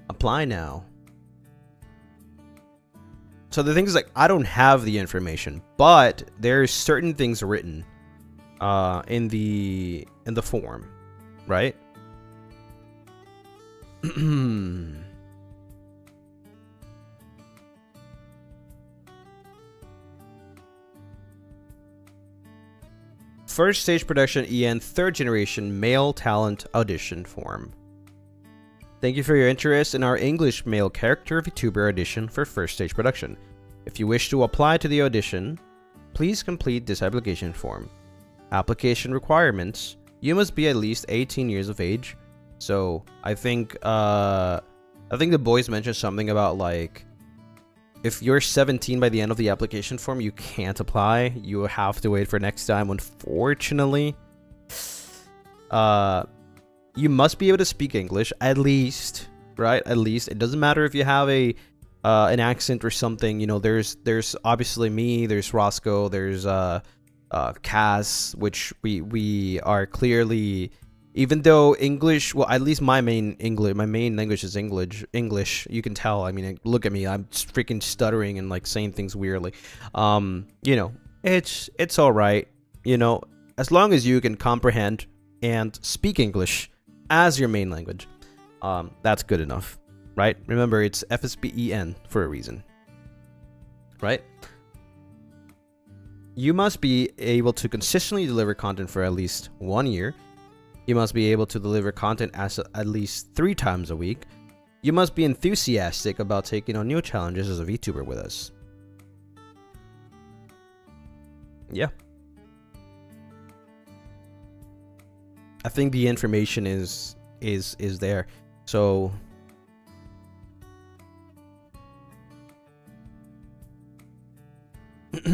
Apply now. So the thing is, like, I don't have the information, but there's certain things written in the form, right? First stage production, EN, third generation male talent audition form. Thank you for your interest in our English male character VTuber audition for first stage production. If you wish to apply to the audition, please complete this application form. Application requirements: you must be at least 18 years of age. So I think the boys mentioned something about, like, if you're 17 by the end of the application form, you can't apply. You have to wait for next time, unfortunately. You must be able to speak English, at least, right? At least. It doesn't matter if you have an accent or something. You know, there's obviously me, there's Roscoe, there's Cass, which we are clearly, even though English, well, at least my main language is English. You can tell. I mean, look at me. I'm just freaking stuttering and, like, saying things weirdly. You know, it's all right. You know, as long as you can comprehend and speak English as your main language, that's good enough, right? Remember, it's FSPEN for a reason, right? You must be able to consistently deliver content for at least 1 year. You must be able to deliver content at least 3 times a week. You must be enthusiastic about taking on new challenges as a VTuber with us. Yeah. I think the information is there. So let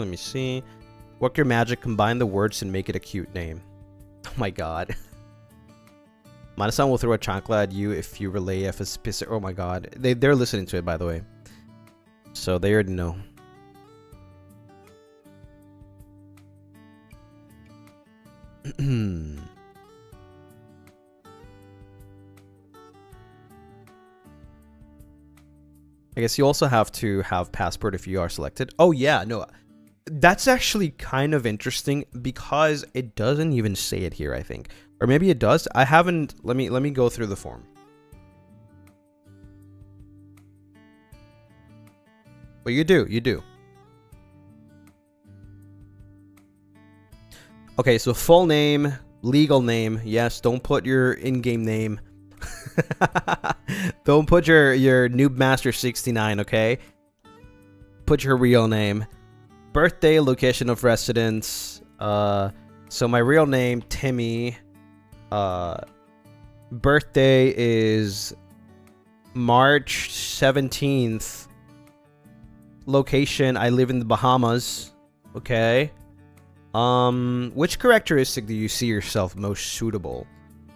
me see. Work your magic, combine the words and make it a cute name. Oh my god. Mana-san will throw a chancla at you if you relay FSP. Oh my god. They're listening to it, by the way. So they already know. I guess you also have to have passport if you are selected. Oh yeah, no. That's actually kind of interesting because it doesn't even say it here, I think. Or maybe it does. I haven't. Let me go through the form. But you do. Okay, so full name, legal name. Yes, don't put your in-game name. Don't put your Noobmaster69, okay? Put your real name. Birthday, location of residence. So my real name, Timmy. Birthday is March 17th. Location, I live in the Bahamas. Okay. Which characteristic do you see yourself most suitable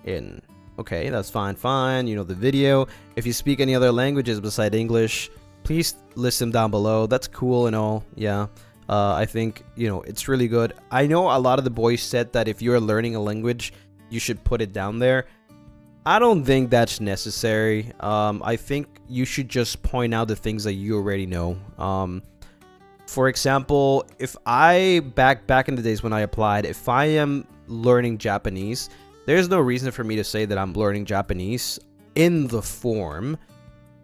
in? Okay, that's fine. You know the video. If you speak any other languages beside English, please list them down below. That's cool and all. Yeah. I think, you know, it's really good. I know a lot of the boys said that if you're learning a language, you should put it down there. I don't think that's necessary. I think you should just point out the things that you already know. For example, if I back in the days when I applied, if I am learning Japanese, there's no reason for me to say that I'm learning Japanese in the form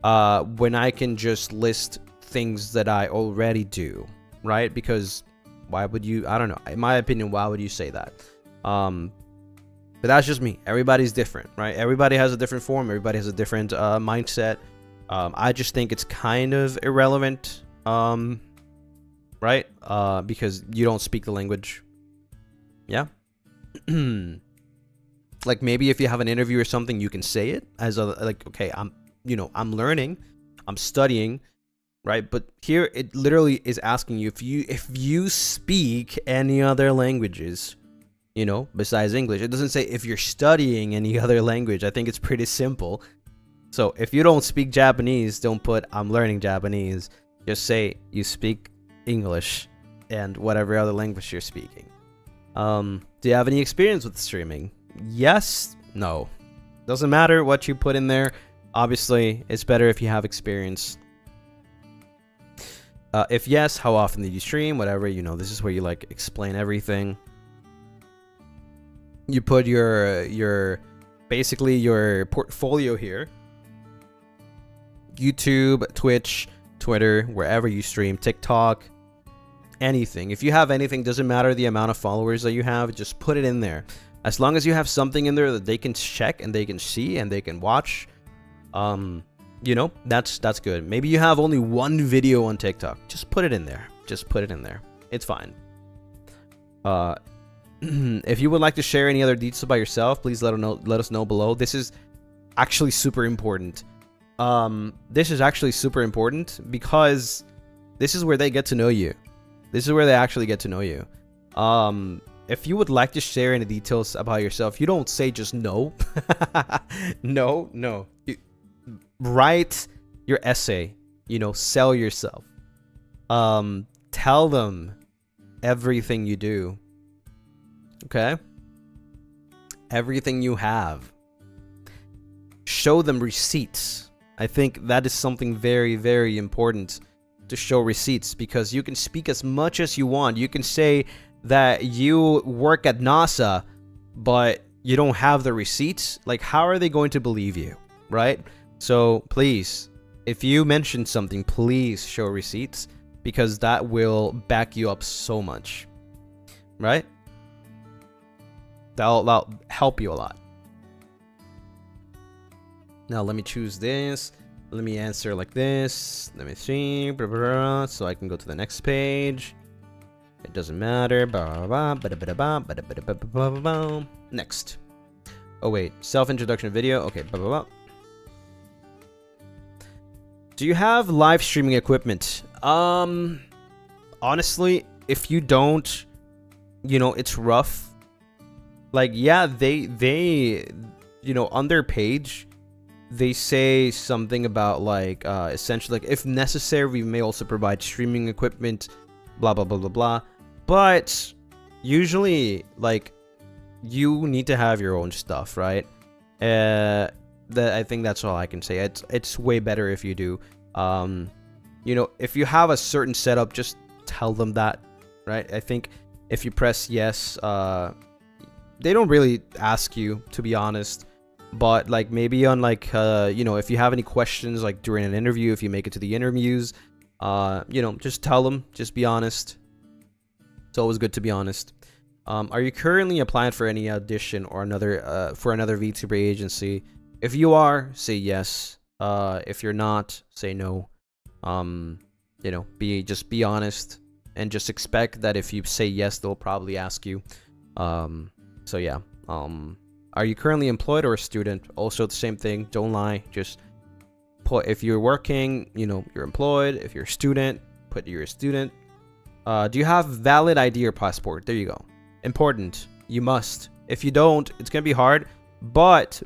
when I can just list things that I already do, right? Because why would you? I don't know. In my opinion, why would you say that? But that's just me. Everybody's different, right? Everybody has a different form. Everybody has a different mindset. I just think it's kind of irrelevant, right? Because you don't speak the language. Yeah. Like maybe if you have an interview or something, you can say it as a like, okay, I'm learning, I'm studying, right? But here it literally is asking you if you speak any other languages, you know, besides English. It doesn't say if you're studying any other language. I think it's pretty simple. So if you don't speak Japanese, don't put I'm learning Japanese. Just say you speak English and whatever other language you're speaking. Do you have any experience with streaming? Yes, no. Doesn't matter what you put in there. Obviously, it's better if you have experience. If yes, how often did you stream? Whatever, you know, this is where you like explain everything. You put your basically your portfolio here. YouTube, Twitch, Twitter, wherever you stream, TikTok, anything. If you have anything, doesn't matter the amount of followers that you have, just put it in there. As long as you have something in there that they can check and they can see and they can watch, you know, that's good. Maybe you have only one video on TikTok. Just put it in there. Just put it in there. It's fine. If you would like to share any other details about yourself, please let us know below. This is actually super important. This is actually super important because this is where they get to know you. This is where they actually get to know you. If you would like to share any details about yourself, you don't say just no. No. Write your essay. You know, sell yourself. Tell them everything you do. Okay? Everything you have. Show them receipts. I think that is something very, very important to show receipts, because you can speak as much as you want. You can say that you work at NASA, but you don't have the receipts. Like, how are they going to believe you, right? So please, if you mention something, please show receipts, because that will back you up so much, right? That'll help you a lot. Now let me choose this. Let me answer like this. Let me see, blah, blah, blah, so I can go to the next page. It doesn't matter. Next. Oh wait, self-introduction video. Okay. Do you have live streaming equipment? Honestly, if you don't, you know, it's rough. Like, yeah, they you know, on their page, they say something about like essentially like, if necessary, we may also provide streaming equipment, blah blah blah blah blah. But usually, like, you need to have your own stuff, right? That I think that's all I can say. It's way better if you do. You know, if you have a certain setup, just tell them that. right? I think if you press yes, they don't really ask you, to be honest. But like maybe on like you know, if you have any questions like during an interview, if you make it to the interviews, you know, just tell them, just be honest. It's always good to be honest. Are you currently applying for any audition or another for another VTuber agency? If you are, say yes. If you're not, say no. You know, just be honest and just expect that if you say yes, they'll probably ask you. So yeah. Are you currently employed or a student? Also the same thing. Don't lie. Just put if you're working, you know, you're employed. If you're a student, put you're a student. Do you have valid ID or passport? There you go. Important. You must. If you don't, it's gonna be hard. But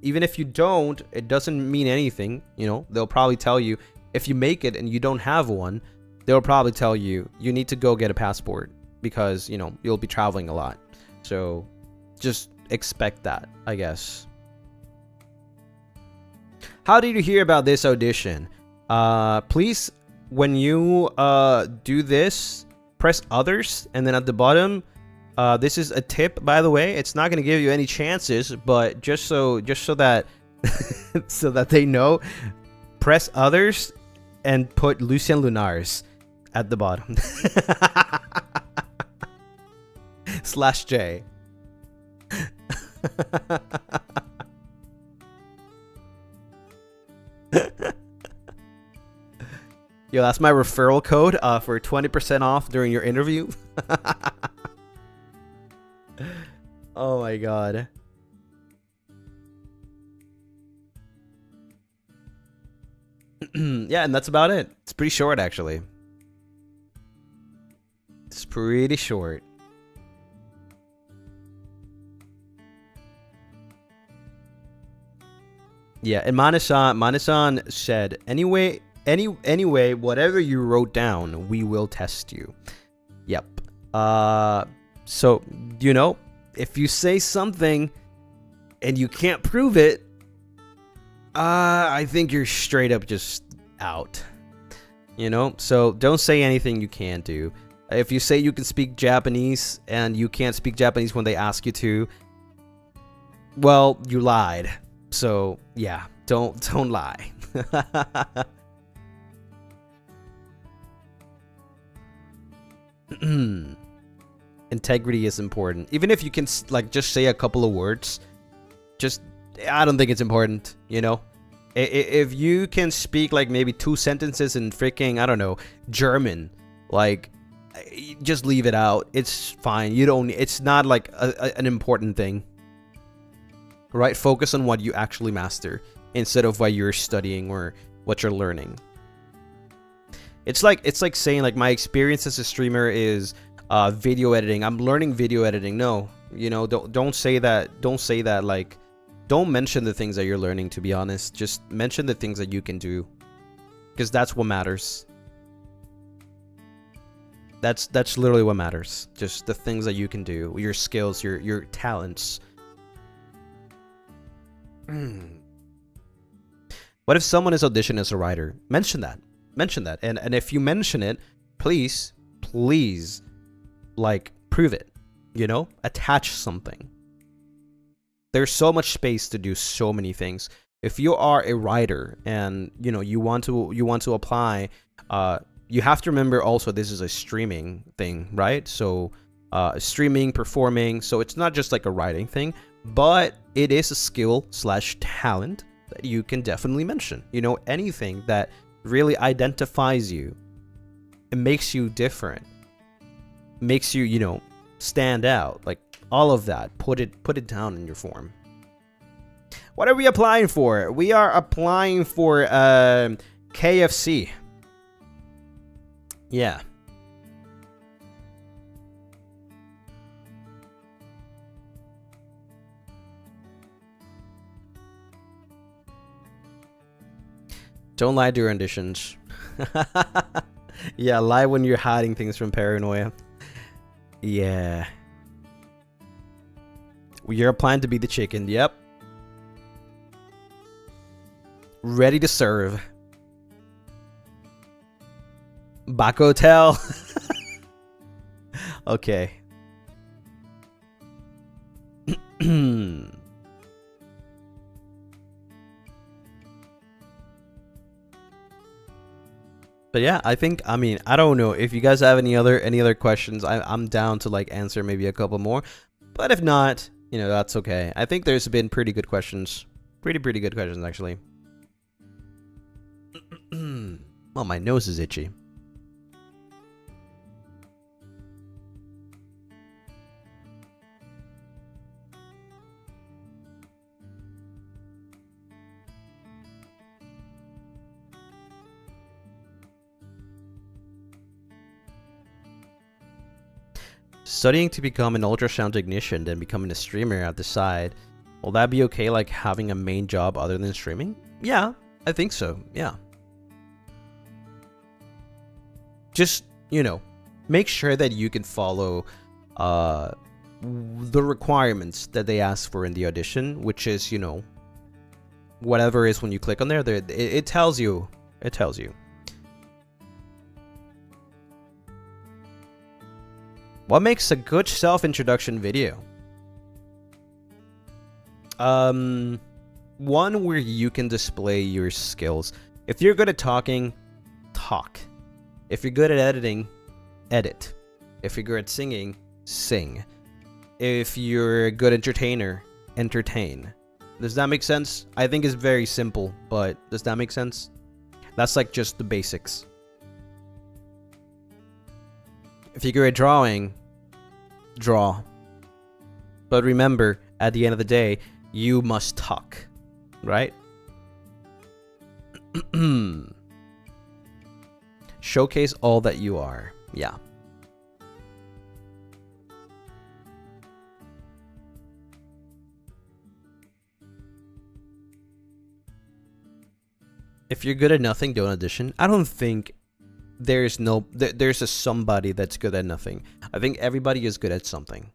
even if you don't, it doesn't mean anything. You know, they'll probably tell you if you make it and you don't have one, they'll probably tell you you need to go get a passport because, you know, you'll be traveling a lot. So just expect that, I guess. How did you hear about this audition? Please, when you do this, press others, and then at the bottom, this is a tip, by the way. It's not going to give you any chances, but just so that so that they know, press others and put Lucien Lunaris at the bottom. /J. Yo, that's my referral code for 20% off during your interview. Oh my god. Yeah, and that's about it. It's pretty short, actually. It's pretty short. Yeah, and Manasan said, anyway, whatever you wrote down, we will test you. Yep. So, you know, if you say something and you can't prove it, I think you're straight up just out. You know? So, don't say anything you can't do. If you say you can speak Japanese and you can't speak Japanese when they ask you to, well, you lied. So, yeah, don't lie. Integrity is important. Even if you can like just say a couple of words, I don't think it's important, you know? If you can speak like maybe 2 sentences in freaking, I don't know, German, like just leave it out. It's fine. It's not like an important thing. Right? Focus on what you actually master instead of what you're studying or what you're learning. It's like saying like my experience as a streamer is video editing. I'm learning video editing. No, you know, don't say that. Don't say that. Like, don't mention the things that you're learning, to be honest. Just mention the things that you can do, because that's what matters. That's literally what matters. Just the things that you can do, your skills, your talents. What if someone is auditioning as a writer? Mention that. And if you mention it, please like prove it, you know, attach something. There's so much space to do so many things. If you are a writer and you know you want to apply, you have to remember also this is a streaming thing, right? So streaming, performing, so it's not just like a writing thing, but it is a skill / talent that you can definitely mention. You know, anything that really identifies you, it makes you different, makes you, you know, stand out, like all of that. Put it down in your form. What are we applying for? We are applying for KFC. Yeah. Don't lie during auditions. Yeah, lie when you're hiding things from paranoia. Yeah. You're applying to be the chicken. Yep. Ready to serve. Back Hotel. Okay. But yeah, I think, I mean, I don't know if you guys have any other questions. I'm down to like answer maybe a couple more, but if not, you know, that's okay. I think there's been pretty good questions, pretty good questions actually. Oh, my nose is itchy. Studying to become an ultrasound technician, then becoming a streamer at the side. Will that be okay, like having a main job other than streaming? Yeah, I think so, yeah. Just, you know, make sure that you can follow the requirements that they ask for in the audition, which is, you know, whatever is when you click on there, it tells you. It tells you. What makes a good self-introduction video? One where you can display your skills. If you're good at talking, talk. If you're good at editing, edit. If you're good at singing, sing. If you're a good entertainer, entertain. Does that make sense? I think it's very simple, but does that make sense? That's like just the basics. If you're good at drawing, draw. But remember, at the end of the day, you must talk, right? Showcase all that you are. Yeah. If you're good at nothing, don't audition. I don't think there's a somebody that's good at nothing. I think everybody is good at something.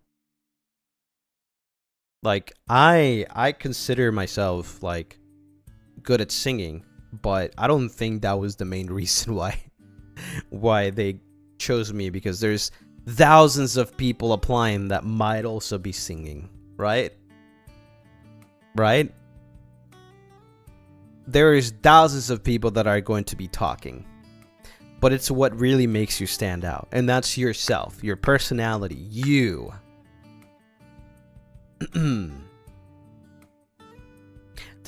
Like I consider myself like good at singing, but I don't think that was the main reason why they chose me, because there's thousands of people applying that might also be singing, right? Right? There is thousands of people that are going to be talking. But it's what really makes you stand out. And that's yourself, your personality, you. Did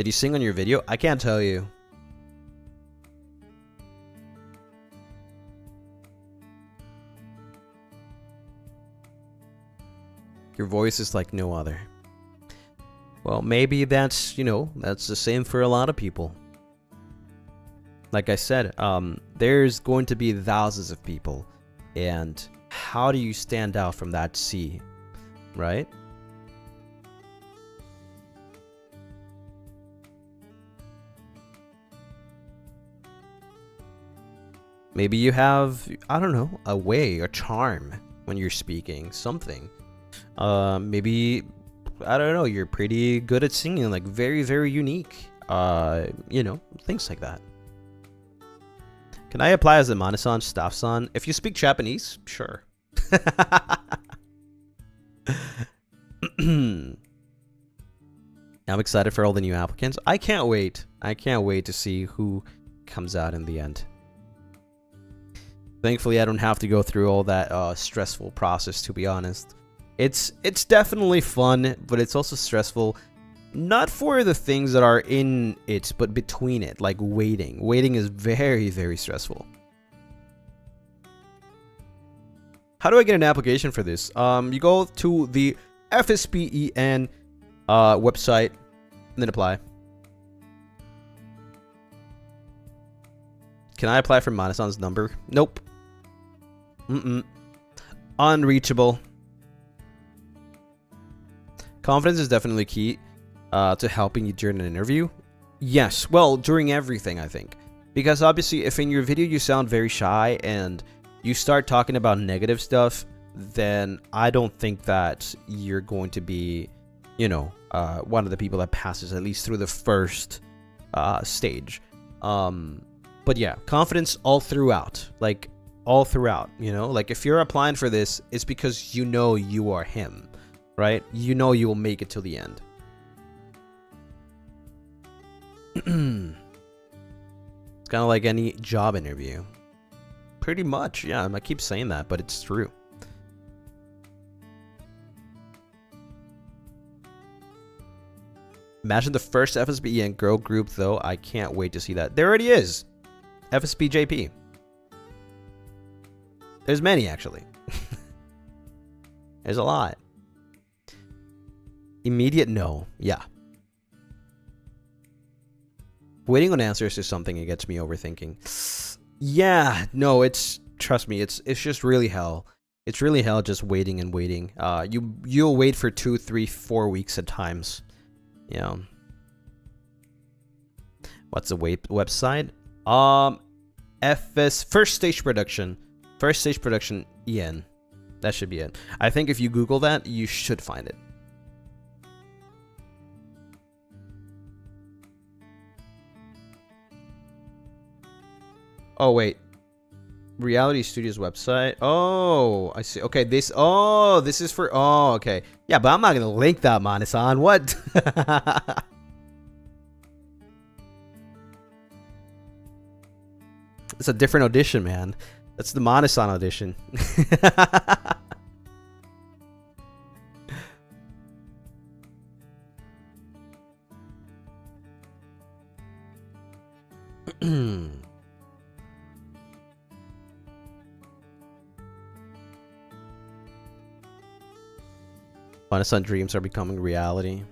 you sing on your video? I can't tell you. Your voice is like no other. Well, maybe that's, you know, that's the same for a lot of people. Like I said, there's going to be thousands of people, and how do you stand out from that sea, right? Maybe you have, I don't know, a way, a charm when you're speaking, something. Maybe, I don't know, you're pretty good at singing, like very, very unique. You know, things like that. Can I apply as a Manasan, Staff-san? If you speak Japanese, sure. I'm excited for all the new applicants. I can't wait. I can't wait to see who comes out in the end. Thankfully, I don't have to go through all that stressful process, to be honest. It's definitely fun, but it's also stressful. Not for the things that are in it, but between it, like waiting. Waiting is very, very stressful. How do I get an application for this? You go to the FSPEN website and then apply. Can I apply for Manasan's number? Nope. Unreachable. Confidence is definitely key. To helping you during an interview? Yes, well, during everything, I think. Because obviously, if in your video you sound very shy and you start talking about negative stuff, then I don't think that you're going to be, you know, one of the people that passes at least through the first stage. But yeah, confidence all throughout. Like, all throughout, you know? Like, if you're applying for this, it's because you know you are him, right? You know you will make it till the end. It's kind of like any job interview. Pretty much, yeah. I keep saying that, but it's true. Imagine the first FSBEN girl group, though. I can't wait to see that. There already is. FSBJP. There's many, actually. There's a lot. Immediate no. Yeah. Waiting on answers is something that gets me overthinking. Yeah. No, trust me, it's just really hell. It's really hell just waiting and waiting. You'll wait for 2, 3, 4 weeks at times. Yeah. What's the website? First stage production EN. That should be it. I think if you Google that, you should find it. Oh wait. Reality Studios website. Oh, I see. Okay, this is for okay. Yeah, but I'm not gonna link that, Manasan. What? It's a different audition, man. That's the Manasan audition. Manasan dreams are becoming reality.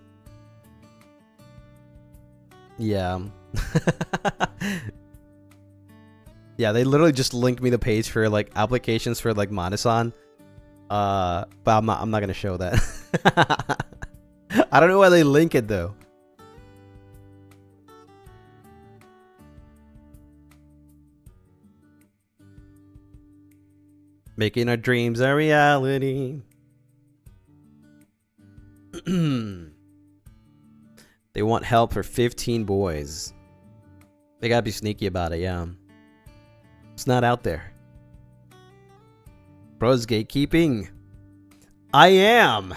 Yeah. Yeah, they literally just linked me the page for like applications for like Manasan. But I'm not gonna show that. I don't know why they link it though. Making our dreams a reality. They want help for 15 boys. They gotta be sneaky about it, yeah. It's not out there. Bro's gatekeeping. I am.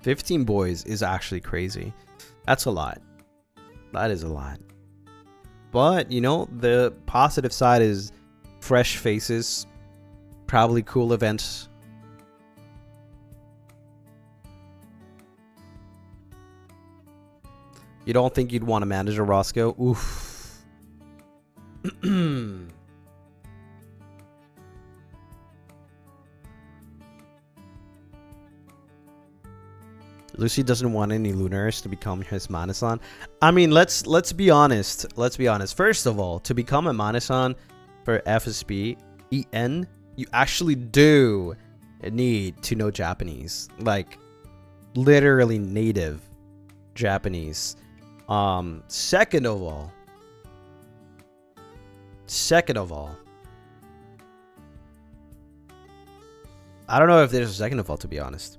$15 boys is actually crazy. That's a lot. That is a lot. But, you know, the positive side is fresh faces, probably cool events. You don't think you'd want to manage a Roscoe? Oof. Lucy doesn't want any Lunaris to become his Manasan. I mean, let's be honest. Let's be honest. First of all, to become a Manasan for FSBEN, you actually do need to know Japanese, like literally native Japanese. Second of all, I don't know if there's a second of all, to be honest.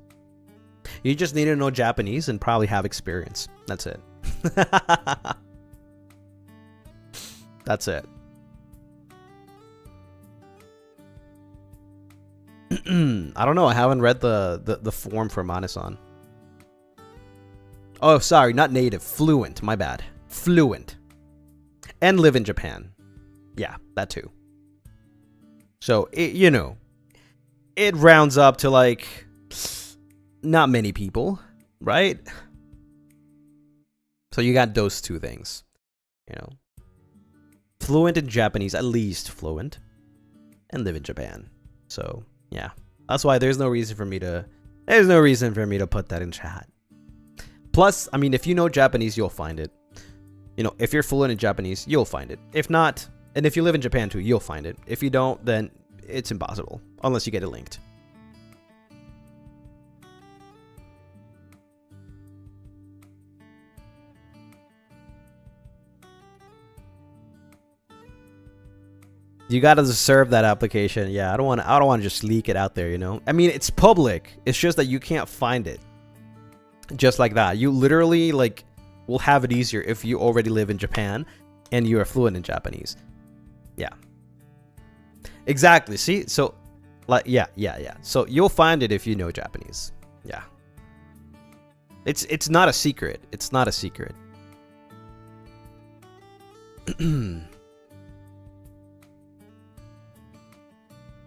You just need to know Japanese and probably have experience. That's it. That's it. I don't know. I haven't read the form for Manasan. Oh, sorry, not native. Fluent. My bad. Fluent. And live in Japan. Yeah, that too. So, you know, it rounds up to like not many people, right? So you got those two things, you know. Fluent in Japanese, at least fluent, and live in Japan. So, yeah. That's why there's no reason for me to put that in chat. Plus, I mean, if you know Japanese, you'll find it. You know, if you're fluent in Japanese, you'll find it. If not, and if you live in Japan too, you'll find it. If you don't, then it's impossible. Unless you get it linked. You gotta deserve that application. Yeah, I don't want to just leak it out there, you know? I mean, it's public. It's just that you can't find it. Just like that. You literally, like, will have it easier if you already live in Japan and you are fluent in Japanese. Yeah. Exactly. See? So, like, yeah. So you'll find it if you know Japanese. Yeah. It's not a secret. It's not a secret.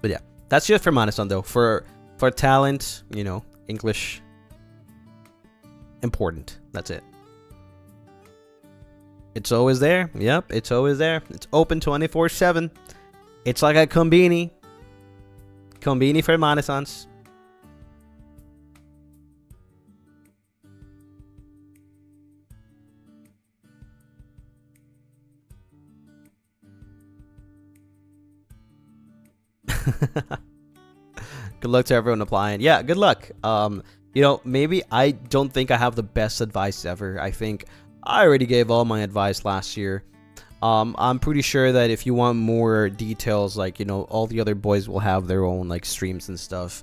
But yeah, that's just for Manasan though. For talent, you know, English important. That's it. It's always there. Yep, it's always there. It's open 24/7. It's like a konbini. Konbini for Manasans. Good luck to everyone applying. Yeah, good luck. You know, maybe I don't think I have the best advice ever. I think I already gave all my advice last year. I'm pretty sure that if you want more details, like, you know, all the other boys will have their own like streams and stuff.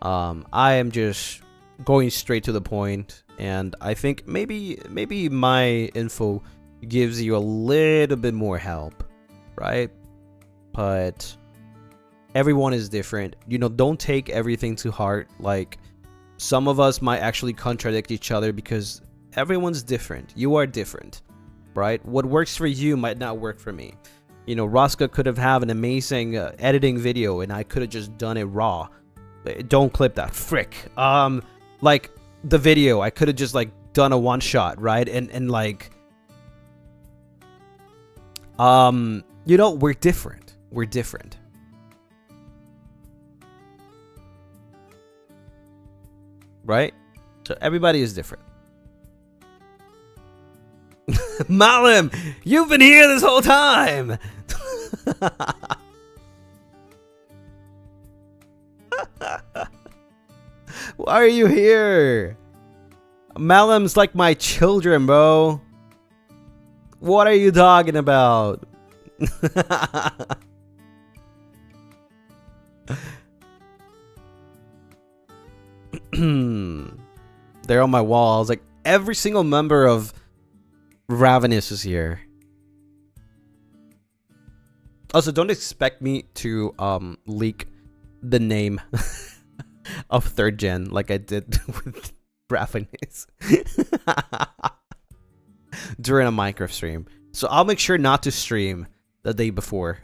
I am just going straight to the point, and I think maybe my info gives you a little bit more help, right? But everyone is different. You know, don't take everything to heart. Like, some of us might actually contradict each other because everyone's different. You are different, right? What works for you might not work for me. You know, Rosca could have had an amazing editing video and I could have just done it raw. Don't clip that. Frick. Like, the video, I could have just like done a one shot, right? And like, you know, we're different. We're different. Right? So everybody is different. Malim, you've been here this whole time. Why are you here? Malim's like my children, bro. What are you talking about? They're on my wall. I was like, every single member of Ravenous is here. Also, don't expect me to leak the name of 3rd gen like I did with Ravenous during a Minecraft stream. So I'll make sure not to stream the day before.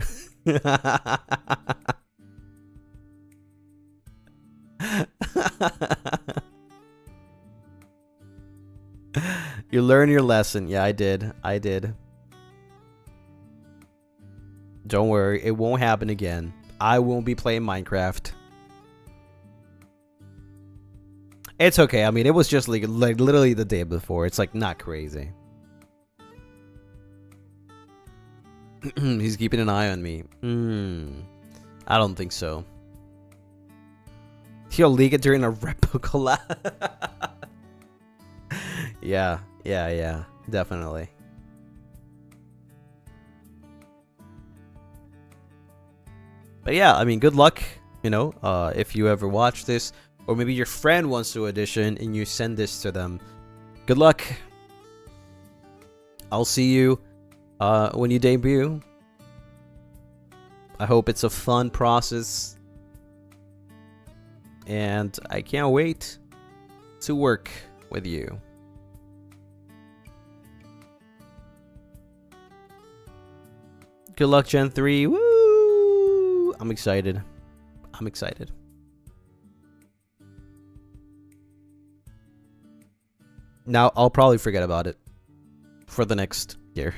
You learn your lesson. Yeah, I did. I did. Don't worry, it won't happen again. I won't be playing Minecraft. It's okay. I mean, it was just like literally the day before. It's like not crazy. He's keeping an eye on me. I don't think so. He'll leak it during a repo collab. Yeah, definitely. But yeah, I mean, good luck, you know, if you ever watch this, or maybe your friend wants to audition and you send this to them. Good luck. I'll see you when you debut. I hope it's a fun process. And I can't wait to work with you. Good luck, Gen 3. Woo! I'm excited. I'm excited. Now, I'll probably forget about it for the next year.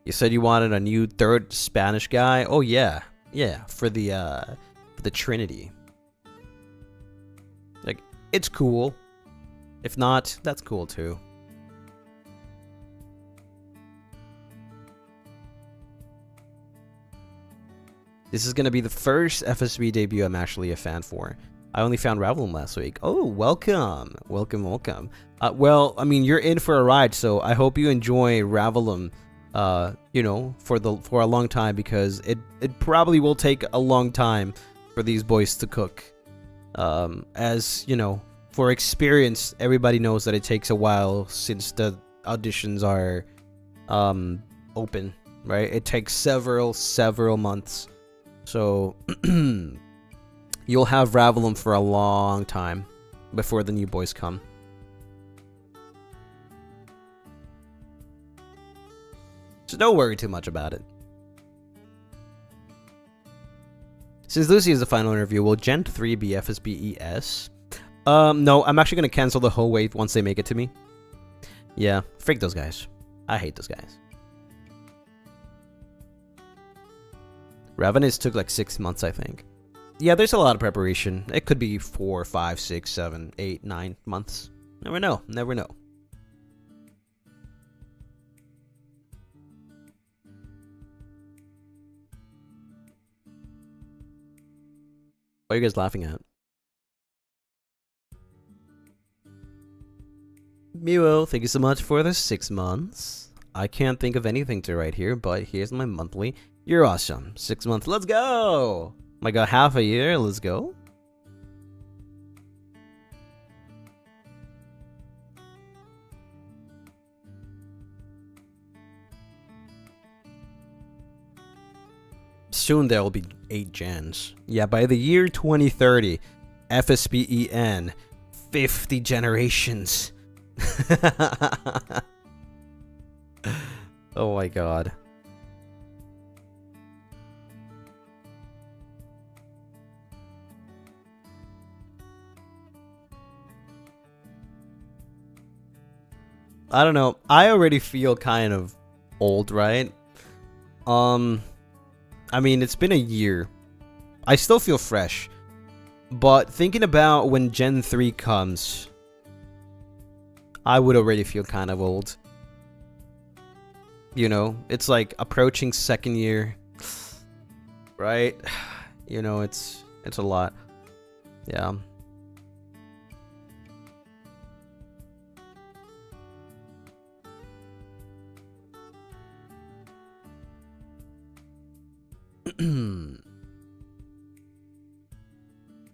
You said you wanted a new 3rd Spanish guy? Oh yeah. Yeah, for the Trinity. Like, it's cool. If not, that's cool too. This is gonna be the first FSB debut I'm actually a fan for. I only found Avallum last week. Oh, welcome. Welcome. Well, I mean, you're in for a ride, so I hope you enjoy Avallum, you know, for a long time, because it probably will take a long time for these boys to cook. As, you know, for experience, everybody knows that it takes a while since the auditions are open, right? It takes several months. So you'll have Avallum for a long time before the new boys come. So don't worry too much about it. Since Lucy is the final interview, will Gen 3 be FSBES? No, I'm actually going to cancel the whole wave once they make it to me. Yeah, freak those guys. I hate those guys. Ravenous took like 6 months, I think. Yeah, there's a lot of preparation. It could be 4, 5, 6, 7, 8, 9 months. Never know. Never know. What are you guys laughing at? Miwo, thank you so much for the 6 months. I can't think of anything to write here, but here's my monthly. You're awesome. 6 months. Let's go! My god, half a year. Let's go. Soon there will be 8 gens. Yeah, by the year 2030, FSBEN, 50 generations. Oh my god. I don't know. I already feel kind of old, right? I mean, it's been a year. I still feel fresh. But thinking about when Gen 3 comes, I would already feel kind of old. You know, it's like approaching 2nd year. Right? You know, it's a lot. Yeah.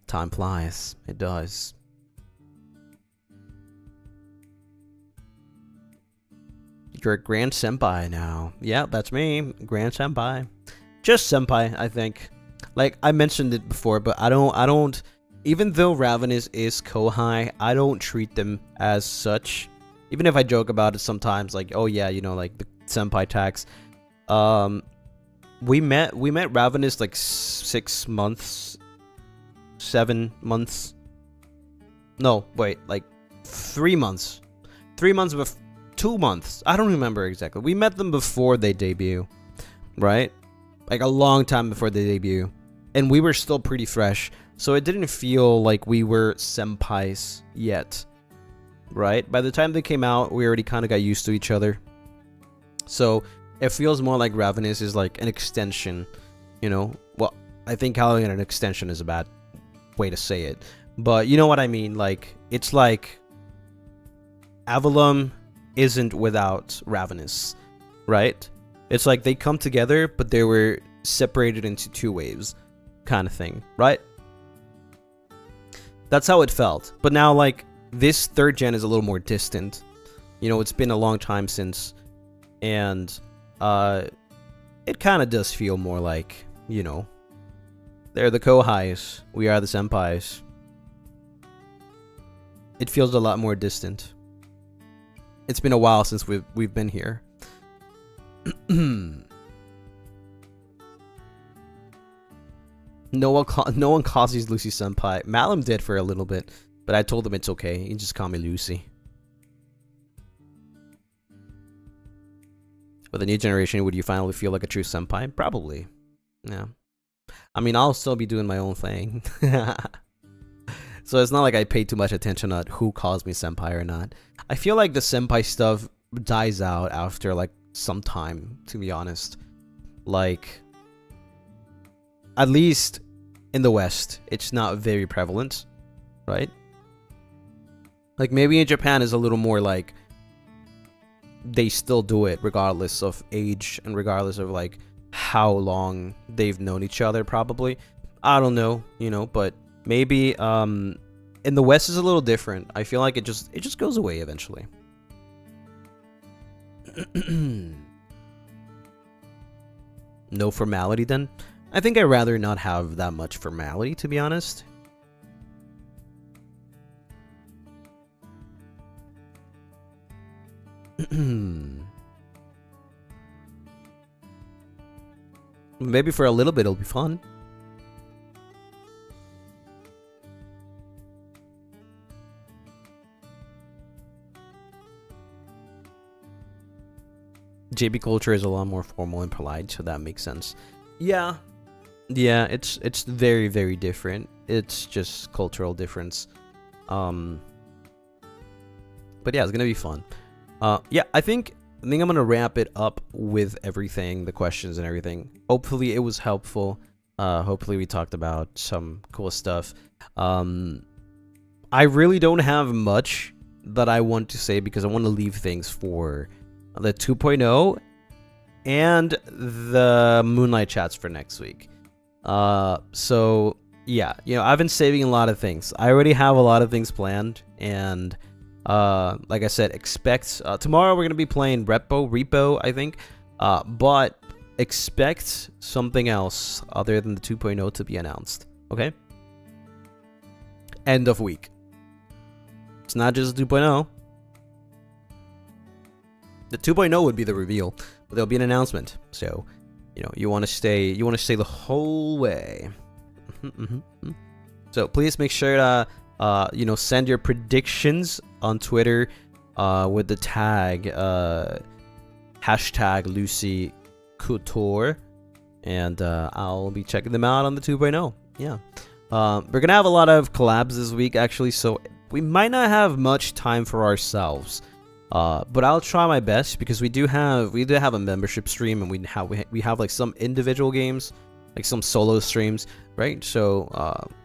Time flies. It does. You're a Grand Senpai now. Yeah, that's me. Grand Senpai. Just Senpai, I think. Like, I mentioned it before, but I don't... Even though Ravenous is Kohai, I don't treat them as such. Even if I joke about it sometimes, like, oh yeah, you know, like, the Senpai tax. We met Ravenous like 6 months, 7 months. No, wait, like 3 months. 3 months before, 2 months. I don't remember exactly. We met them before they debut, right? Like a long time before they debut, and we were still pretty fresh, so it didn't feel like we were senpais yet, right? By the time they came out, we already kind of got used to each other. So it feels more like Ravenous is like an extension, you know? Well, I think calling it an extension is a bad way to say it, but you know what I mean? Like, it's like Avallum isn't without Ravenous, right? It's like they come together, but they were separated into 2 waves, kind of thing, right? That's how it felt. But now, like, this 3rd gen is a little more distant. You know, it's been a long time since, and it kind of does feel more like, you know, they're the Kohais, we are the Senpais. It feels a lot more distant. It's been a while since we've been here. No one calls you Lucy Senpai. Malum did for a little bit, but I told him it's okay. You just call me Lucy. With a new generation, would you finally feel like a true senpai? Probably. Yeah. I mean, I'll still be doing my own thing. So it's not like I pay too much attention at who calls me senpai or not. I feel like the senpai stuff dies out after like some time, to be honest. Like, at least in the West, it's not very prevalent. right? Like maybe in Japan is a little more like they still do it regardless of age and regardless of like how long they've known each other, probably. I don't know, you know, but maybe in the West is a little different. I feel like it just goes away eventually. No formality then? I think I'd rather not have that much formality, to be honest. Maybe for a little bit it'll be fun. JB culture is a lot more formal and polite, so that makes sense. Yeah, it's very, very different. It's just cultural difference. But yeah, it's gonna be fun. Yeah, I think I'm gonna wrap it up with everything, the questions and everything. Hopefully it was helpful. Hopefully we talked about some cool stuff. I really don't have much that I want to say because I want to leave things for the 2.0 and the Moonlight Chats for next week. So yeah, you know, I've been saving a lot of things. I already have a lot of things planned, and like I said, expect tomorrow we're gonna be playing Repo, I think. But expect something else other than the 2.0 to be announced. Okay. End of week. It's not just 2.0. The 2.0 would be the reveal, but there'll be an announcement. So, you know, you want to stay the whole way. So please make sure to you know, send your predictions on Twitter with the tag hashtag Lucy Couture, and I'll be checking them out on the 2.0. Yeah. We're gonna have a lot of collabs this week actually, so we might not have much time for ourselves. But I'll try my best because we do have a membership stream, and we have like some individual games, like some solo streams, right? So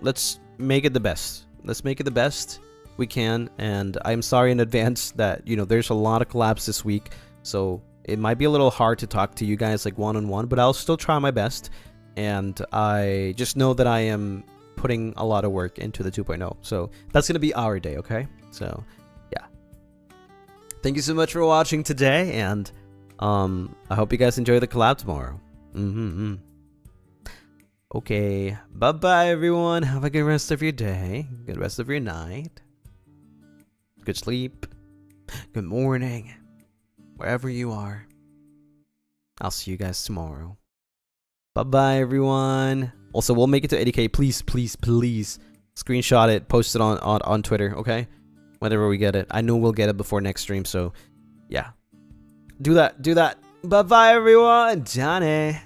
let's make it the best. Let's make it the best we can. And I'm sorry in advance that, you know, there's a lot of collabs this week, so it might be a little hard to talk to you guys like one-on-one, but I'll still try my best. And I just know that I am putting a lot of work into the 2.0, so that's gonna be our day. Okay, so yeah, thank you so much for watching today, and I hope you guys enjoy the collab tomorrow. Okay, bye bye everyone. Have a good rest of your day, good rest of your night, good sleep, good morning, wherever you are. I'll see you guys tomorrow. Bye bye everyone. Also, we'll make it to 80k. Please screenshot it, post it on Twitter, okay? Whenever we get it. I know we'll get it before next stream, so yeah, do that. Bye bye everyone. Johnny.